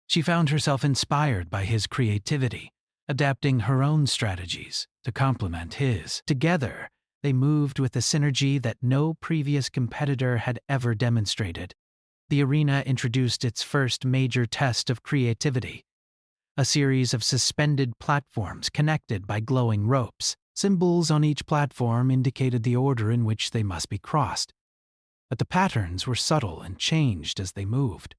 She found herself inspired by his creativity, adapting her own strategies to complement his. Together, they moved with a synergy that no previous competitor had ever demonstrated. The arena introduced its first major test of creativity, a series of suspended platforms connected by glowing ropes. Symbols on each platform indicated the order in which they must be crossed, but the patterns were subtle and changed as they moved.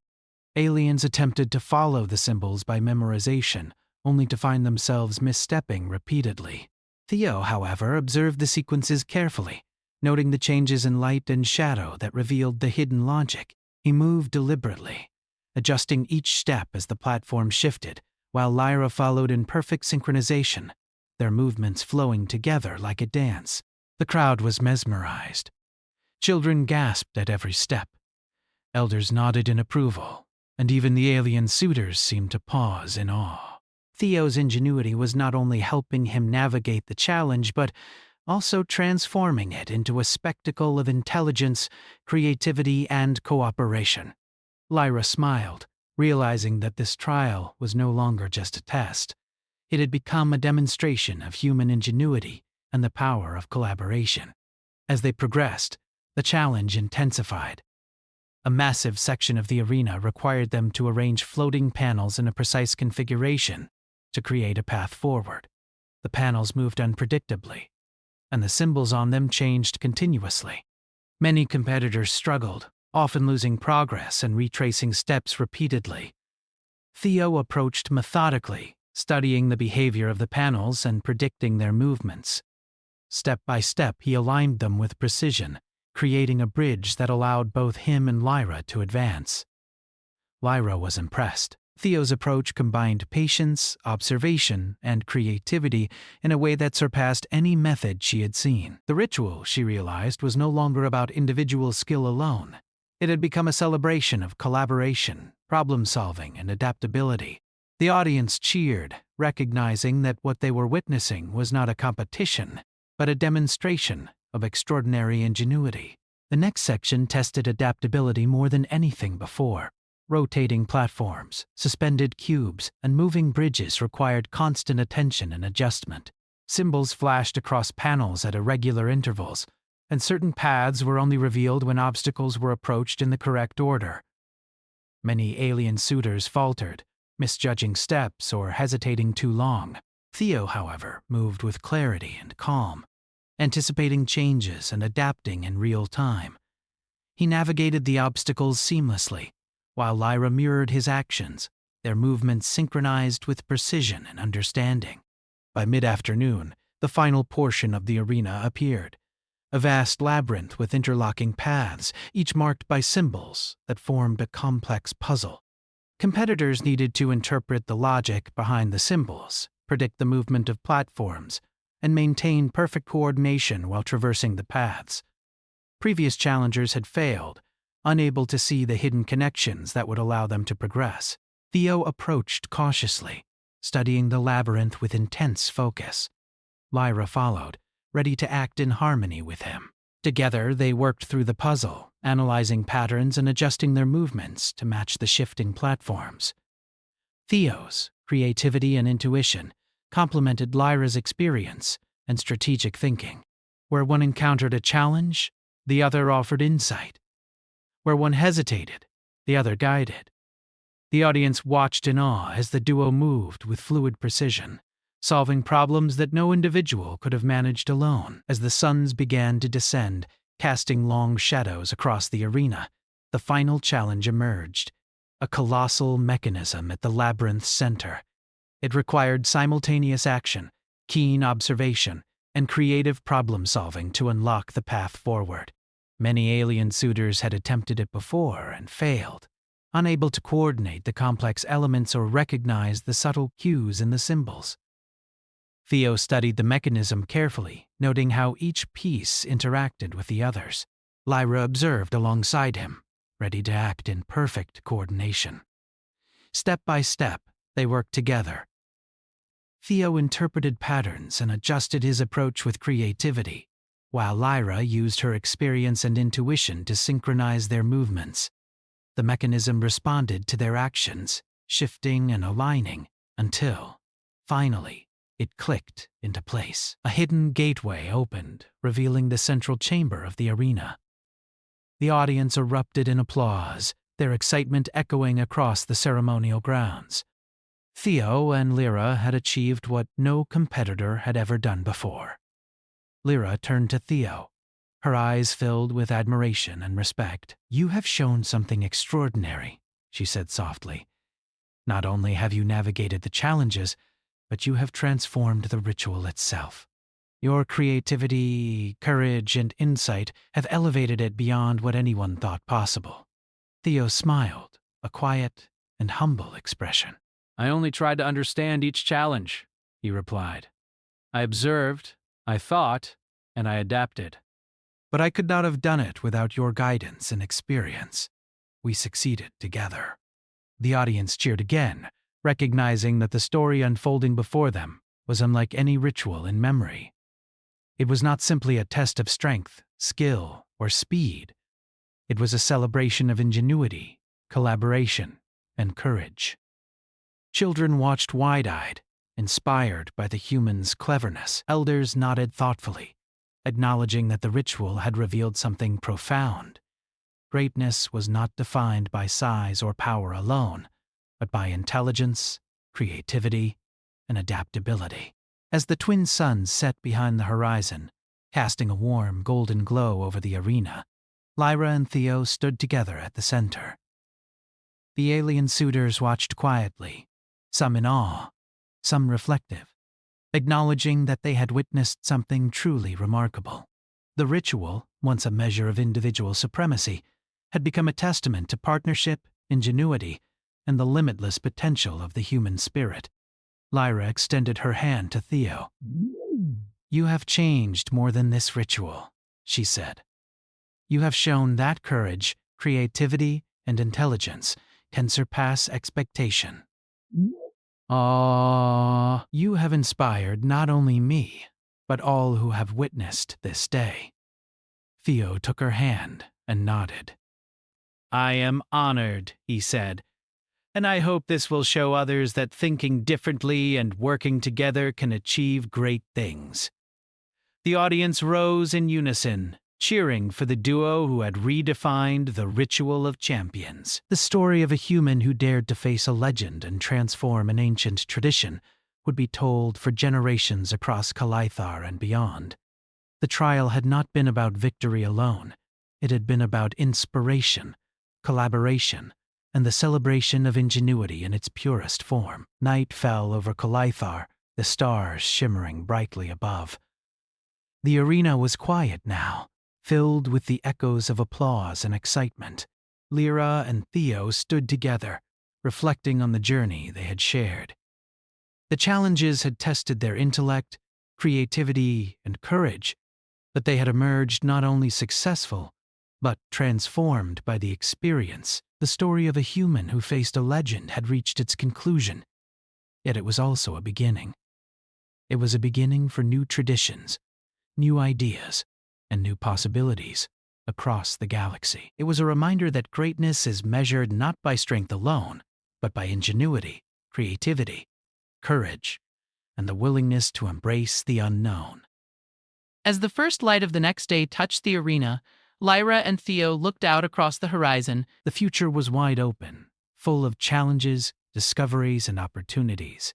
Aliens attempted to follow the symbols by memorization, only to find themselves misstepping repeatedly. Theo, however, observed the sequences carefully, noting the changes in light and shadow that revealed the hidden logic. He moved deliberately, adjusting each step as the platform shifted, while Lyra followed in perfect synchronization, their movements flowing together like a dance. The crowd was mesmerized. Children gasped at every step. Elders nodded in approval, and even the alien suitors seemed to pause in awe. Theo's ingenuity was not only helping him navigate the challenge, but also transforming it into a spectacle of intelligence, creativity, and cooperation. Lyra smiled, realizing that this trial was no longer just a test. It had become a demonstration of human ingenuity and the power of collaboration. As they progressed, the challenge intensified. A massive section of the arena required them to arrange floating panels in a precise configuration to create a path forward. The panels moved unpredictably, and the symbols on them changed continuously. Many competitors struggled, often losing progress and retracing steps repeatedly. Theo approached methodically, studying the behavior of the panels and predicting their movements. Step by step, he aligned them with precision, creating a bridge that allowed both him and Lyra to advance. Lyra was impressed. Theo's approach combined patience, observation, and creativity in a way that surpassed any method she had seen. The ritual, she realized, was no longer about individual skill alone. It had become a celebration of collaboration, problem-solving, and adaptability. The audience cheered, recognizing that what they were witnessing was not a competition, but a demonstration of extraordinary ingenuity. The next section tested adaptability more than anything before. Rotating platforms, suspended cubes, and moving bridges required constant attention and adjustment. Symbols flashed across panels at irregular intervals, and certain paths were only revealed when obstacles were approached in the correct order. Many alien suitors faltered, misjudging steps or hesitating too long. Theo, however, moved with clarity and calm, anticipating changes and adapting in real time. He navigated the obstacles seamlessly, while Lyra mirrored his actions, their movements synchronized with precision and understanding. By mid-afternoon, the final portion of the arena appeared, a vast labyrinth with interlocking paths, each marked by symbols that formed a complex puzzle. Competitors needed to interpret the logic behind the symbols, predict the movement of platforms, and maintain perfect coordination while traversing the paths. Previous challengers had failed, unable to see the hidden connections that would allow them to progress. Theo approached cautiously, studying the labyrinth with intense focus. Lyra followed, ready to act in harmony with him. Together, they worked through the puzzle, analyzing patterns and adjusting their movements to match the shifting platforms. Theo's creativity and intuition complemented Lyra's experience and strategic thinking. Where one encountered a challenge, the other offered insight. Where one hesitated, the other guided. The audience watched in awe as the duo moved with fluid precision, solving problems that no individual could have managed alone. As the suns began to descend, casting long shadows across the arena, the final challenge emerged, a colossal mechanism at the labyrinth's center. It required simultaneous action, keen observation, and creative problem-solving to unlock the path forward. Many alien suitors had attempted it before and failed, unable to coordinate the complex elements or recognize the subtle cues in the symbols. Theo studied the mechanism carefully, noting how each piece interacted with the others. Lyra observed alongside him, ready to act in perfect coordination. Step by step, they worked together. Theo interpreted patterns and adjusted his approach with creativity, while Lyra used her experience and intuition to synchronize their movements. The mechanism responded to their actions, shifting and aligning, until, finally, it clicked into place. A hidden gateway opened, revealing the central chamber of the arena. The audience erupted in applause, their excitement echoing across the ceremonial grounds. Theo and Lyra had achieved what no competitor had ever done before. Lyra turned to Theo, her eyes filled with admiration and respect. "You have shown something extraordinary," she said softly. "Not only have you navigated the challenges, but you have transformed the ritual itself. Your creativity, courage, and insight have elevated it beyond what anyone thought possible." Theo smiled, a quiet and humble expression. "I only tried to understand each challenge," he replied. "I observed, I thought, and I adapted. But I could not have done it without your guidance and experience. We succeeded together." The audience cheered again, recognizing that the story unfolding before them was unlike any ritual in memory. It was not simply a test of strength, skill, or speed. It was a celebration of ingenuity, collaboration, and courage. Children watched wide-eyed, inspired by the humans' cleverness. Elders nodded thoughtfully, acknowledging that the ritual had revealed something profound. Greatness was not defined by size or power alone, but by intelligence, creativity, and adaptability. As the twin suns set behind the horizon, casting a warm golden glow over the arena, Lyra and Theo stood together at the center. The alien suitors watched quietly, some in awe, some reflective, acknowledging that they had witnessed something truly remarkable. The ritual, once a measure of individual supremacy, had become a testament to partnership, ingenuity, and the limitless potential of the human spirit. Lyra extended her hand to Theo. "You have changed more than this ritual," she said. "You have shown that courage, creativity, and intelligence can surpass expectation. You have inspired not only me, but all who have witnessed this day." Theo took her hand and nodded. "I am honored," he said, "and I hope this will show others that thinking differently and working together can achieve great things." The audience rose in unison, cheering for the duo who had redefined the ritual of champions. The story of a human who dared to face a legend and transform an ancient tradition would be told for generations across Kalaithar and beyond. The trial had not been about victory alone. It had been about inspiration, collaboration, and the celebration of ingenuity in its purest form. Night fell over Kalaithar, the stars shimmering brightly above. The arena was quiet now, filled with the echoes of applause and excitement. Lyra and Theo stood together, reflecting on the journey they had shared. The challenges had tested their intellect, creativity, and courage, but they had emerged not only successful, but transformed by the experience. The story of a human who faced a legend had reached its conclusion, yet it was also a beginning. It was a beginning for new traditions, new ideas, and new possibilities across the galaxy. It was a reminder that greatness is measured not by strength alone, but by ingenuity, creativity, courage, and the willingness to embrace the unknown. As the first light of the next day touched the arena, Lyra and Theo looked out across the horizon. The future was wide open, full of challenges, discoveries, and opportunities.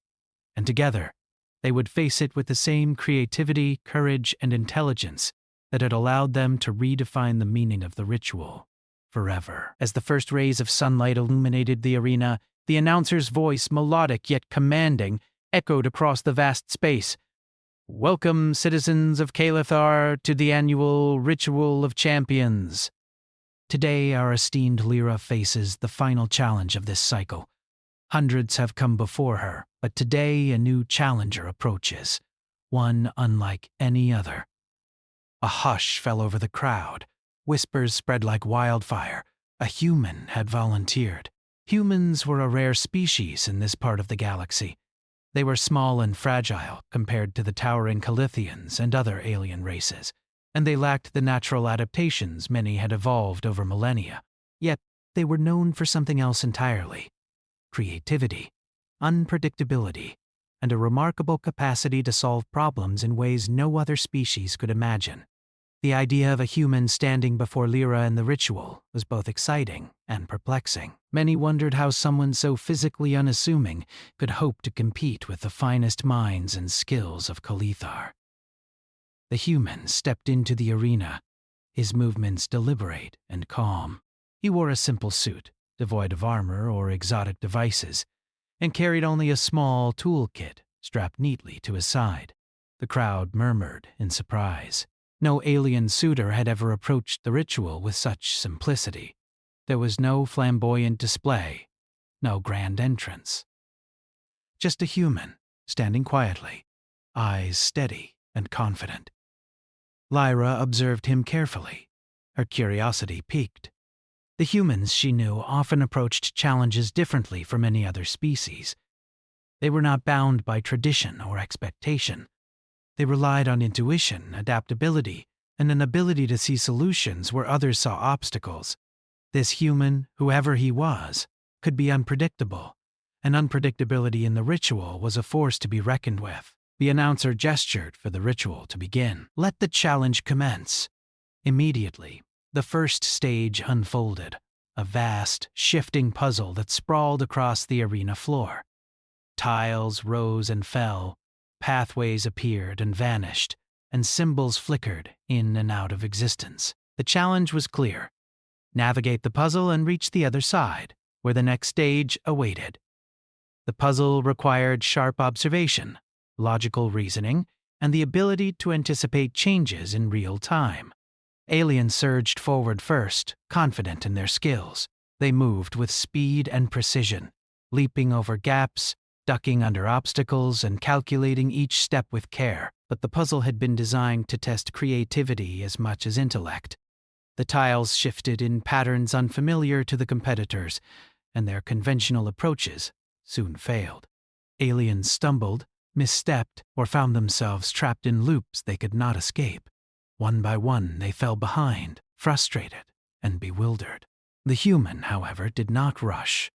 And together, they would face it with the same creativity, courage, and intelligence that had allowed them to redefine the meaning of the ritual forever. As the first rays of sunlight illuminated the arena, the announcer's voice, melodic yet commanding, echoed across the vast space. "Welcome, citizens of Kalaithar, to the annual Ritual of Champions. Today, our esteemed Lyra faces the final challenge of this cycle. Hundreds have come before her, but today a new challenger approaches, one unlike any other." A hush fell over the crowd. Whispers spread like wildfire. A human had volunteered. Humans were a rare species in this part of the galaxy. They were small and fragile compared to the towering Calithians and other alien races, and they lacked the natural adaptations many had evolved over millennia. Yet, they were known for something else entirely: creativity, unpredictability, and a remarkable capacity to solve problems in ways no other species could imagine. The idea of a human standing before Lyra and the ritual was both exciting and perplexing. Many wondered how someone so physically unassuming could hope to compete with the finest minds and skills of Kalaithar. The human stepped into the arena, his movements deliberate and calm. He wore a simple suit, devoid of armor or exotic devices, and carried only a small toolkit strapped neatly to his side. The crowd murmured in surprise. No alien suitor had ever approached the ritual with such simplicity. There was no flamboyant display, no grand entrance. Just a human, standing quietly, eyes steady and confident. Lyra observed him carefully, her curiosity piqued. The humans, she knew, often approached challenges differently from any other species. They were not bound by tradition or expectation. They relied on intuition, adaptability, and an ability to see solutions where others saw obstacles. This human, whoever he was, could be unpredictable, and unpredictability in the ritual was a force to be reckoned with. The announcer gestured for the ritual to begin. "Let the challenge commence." Immediately, The first stage unfolded, a vast, shifting puzzle that sprawled across the arena floor. Tiles rose and fell, pathways appeared and vanished, and symbols flickered in and out of existence. The challenge was clear: navigate the puzzle and reach the other side, where the next stage awaited. The puzzle required sharp observation, logical reasoning, and the ability to anticipate changes in real time. Aliens surged forward first, confident in their skills. They moved with speed and precision, leaping over gaps, ducking under obstacles, and calculating each step with care. But the puzzle had been designed to test creativity as much as intellect. The tiles shifted in patterns unfamiliar to the competitors, and their conventional approaches soon failed. Aliens stumbled, misstepped, or found themselves trapped in loops they could not escape. One by one, they fell behind, frustrated and bewildered. The human, however, did not rush.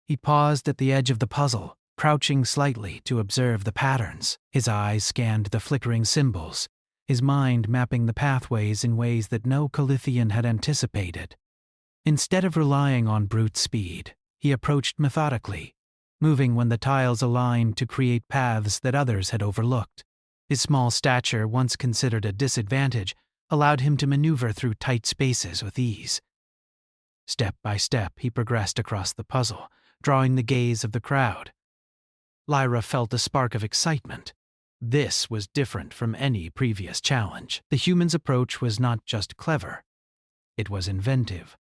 He paused at the edge of the puzzle, crouching slightly to observe the patterns. His eyes scanned the flickering symbols, his mind mapping the pathways in ways that no Calithian had anticipated. Instead of relying on brute speed, he approached methodically, moving when the tiles aligned to create paths that others had overlooked. His small stature, once considered a disadvantage, allowed him to maneuver through tight spaces with ease. Step by step, he progressed across the puzzle, drawing the gaze of the crowd. Lyra felt a spark of excitement. This was different from any previous challenge. The human's approach was not just clever, it was inventive.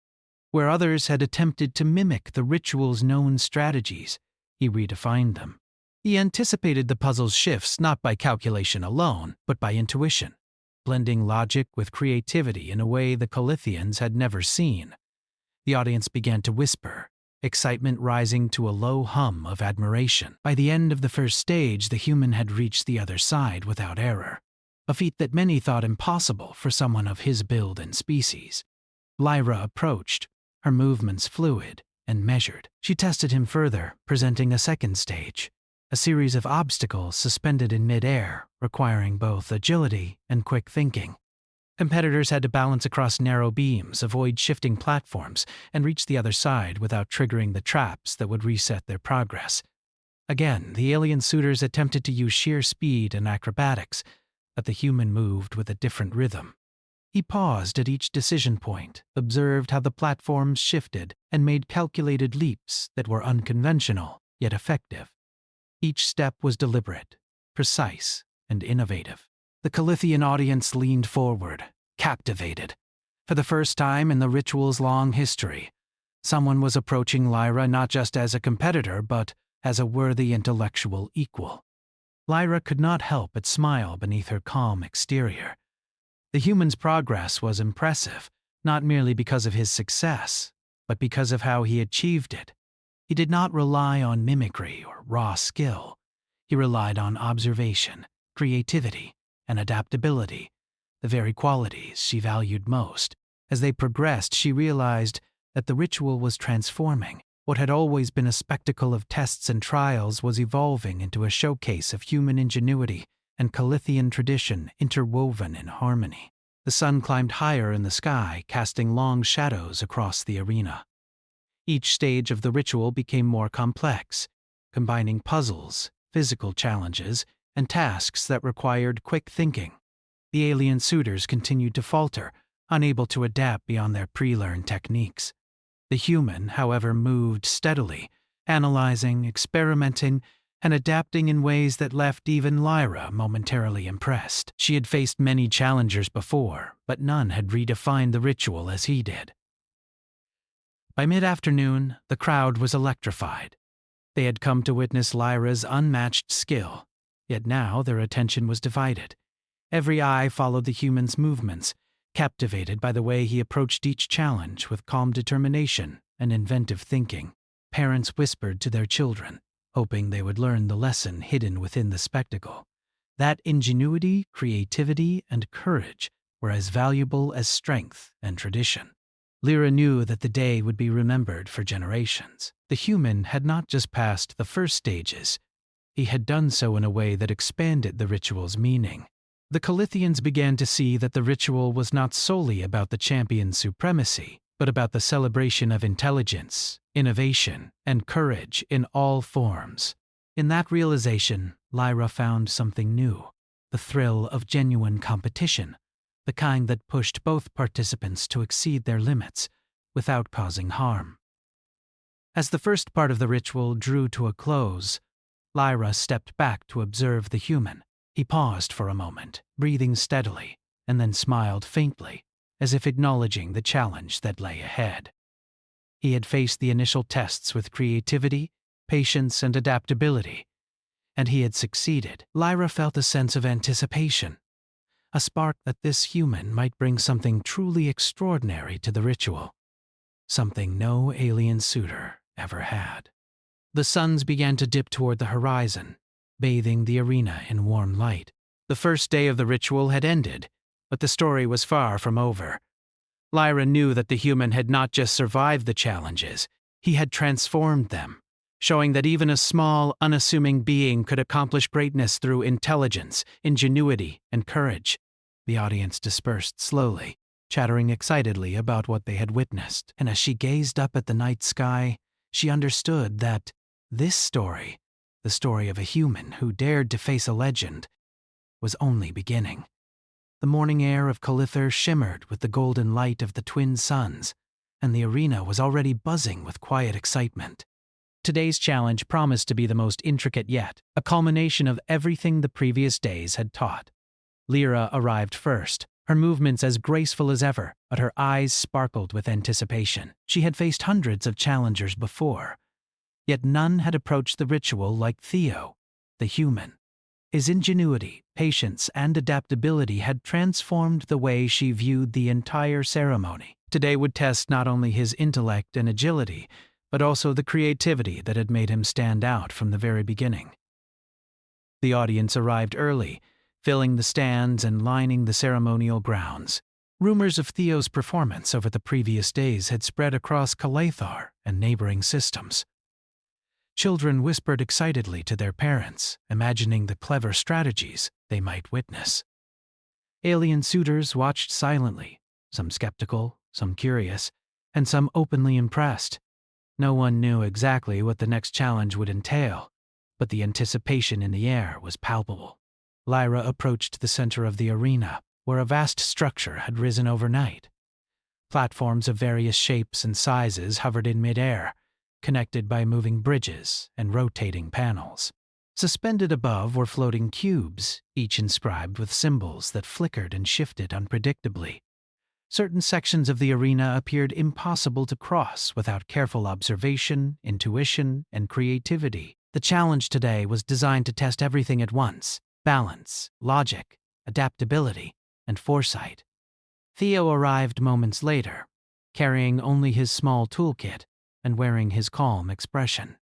Where others had attempted to mimic the ritual's known strategies, he redefined them. He anticipated the puzzle's shifts not by calculation alone, but by intuition, blending logic with creativity in a way the Calithians had never seen. The audience began to whisper, excitement rising to a low hum of admiration. By the end of the first stage, the human had reached the other side without error, a feat that many thought impossible for someone of his build and species. Lyra approached, her movements fluid and measured. She tested him further, presenting a second stage, a series of obstacles suspended in mid-air, requiring both agility and quick thinking. Competitors had to balance across narrow beams, avoid shifting platforms, and reach the other side without triggering the traps that would reset their progress. Again, the alien suitors attempted to use sheer speed and acrobatics, but the human moved with a different rhythm. He paused at each decision point, observed how the platforms shifted, and made calculated leaps that were unconventional, yet effective. Each step was deliberate, precise, and innovative. The Calithian audience leaned forward, captivated. For the first time in the ritual's long history, someone was approaching Lyra not just as a competitor, but as a worthy intellectual equal. Lyra could not help but smile beneath her calm exterior. The human's progress was impressive, not merely because of his success, but because of how he achieved it. He did not rely on mimicry or raw skill. He relied on observation, creativity, and adaptability, the very qualities she valued most. As they progressed, she realized that the ritual was transforming. What had always been a spectacle of tests and trials was evolving into a showcase of human ingenuity and Calithian tradition interwoven in harmony. The sun climbed higher in the sky, casting long shadows across the arena. Each stage of the ritual became more complex, combining puzzles, physical challenges, and tasks that required quick thinking. The alien suitors continued to falter, unable to adapt beyond their pre-learned techniques. The human, however, moved steadily, analyzing, experimenting, and adapting in ways that left even Lyra momentarily impressed. She had faced many challengers before, but none had redefined the ritual as he did. By mid-afternoon, the crowd was electrified. They had come to witness Lyra's unmatched skill, yet now their attention was divided. Every eye followed the human's movements, captivated by the way he approached each challenge with calm determination and inventive thinking. Parents whispered to their children, hoping they would learn the lesson hidden within the spectacle. That ingenuity, creativity, and courage were as valuable as strength and tradition. Lyra knew that the day would be remembered for generations. The human had not just passed the first stages, he had done so in a way that expanded the ritual's meaning. The Calithians began to see that the ritual was not solely about the champion's supremacy, but about the celebration of intelligence, innovation, and courage in all forms. In that realization, Lyra found something new, the thrill of genuine competition, the kind that pushed both participants to exceed their limits without causing harm. As the first part of the ritual drew to a close, Lyra stepped back to observe the human. He paused for a moment, breathing steadily, and then smiled faintly, as if acknowledging the challenge that lay ahead. He had faced the initial tests with creativity, patience, and adaptability, and he had succeeded. Lyra felt a sense of anticipation, a spark that this human might bring something truly extraordinary to the ritual, something no alien suitor ever had. The suns began to dip toward the horizon, bathing the arena in warm light. The first day of the ritual had ended, but the story was far from over. Lyra knew that the human had not just survived the challenges, he had transformed them, showing that even a small, unassuming being could accomplish greatness through intelligence, ingenuity, and courage. The audience dispersed slowly, chattering excitedly about what they had witnessed, and as she gazed up at the night sky, she understood that this story, the story of a human who dared to face a legend, was only beginning. The morning air of Calithar shimmered with the golden light of the twin suns, and the arena was already buzzing with quiet excitement. Today's challenge promised to be the most intricate yet, a culmination of everything the previous days had taught. Lyra arrived first, her movements as graceful as ever, but her eyes sparkled with anticipation. She had faced hundreds of challengers before, yet none had approached the ritual like Theo, the human. His ingenuity, patience, and adaptability had transformed the way she viewed the entire ceremony. Today would test not only his intellect and agility, but also the creativity that had made him stand out from the very beginning. The audience arrived early, filling the stands and lining the ceremonial grounds. Rumors of Theo's performance over the previous days had spread across Calathar and neighboring systems. Children whispered excitedly to their parents, imagining the clever strategies they might witness. Alien suitors watched silently, some skeptical, some curious, and some openly impressed. No one knew exactly what the next challenge would entail, but the anticipation in the air was palpable. Lyra approached the center of the arena, where a vast structure had risen overnight. Platforms of various shapes and sizes hovered in midair, connected by moving bridges and rotating panels. Suspended above were floating cubes, each inscribed with symbols that flickered and shifted unpredictably. Certain sections of the arena appeared impossible to cross without careful observation, intuition, and creativity. The challenge today was designed to test everything at once: balance, logic, adaptability, and foresight. Theo arrived moments later, carrying only his small toolkit and wearing his calm expression.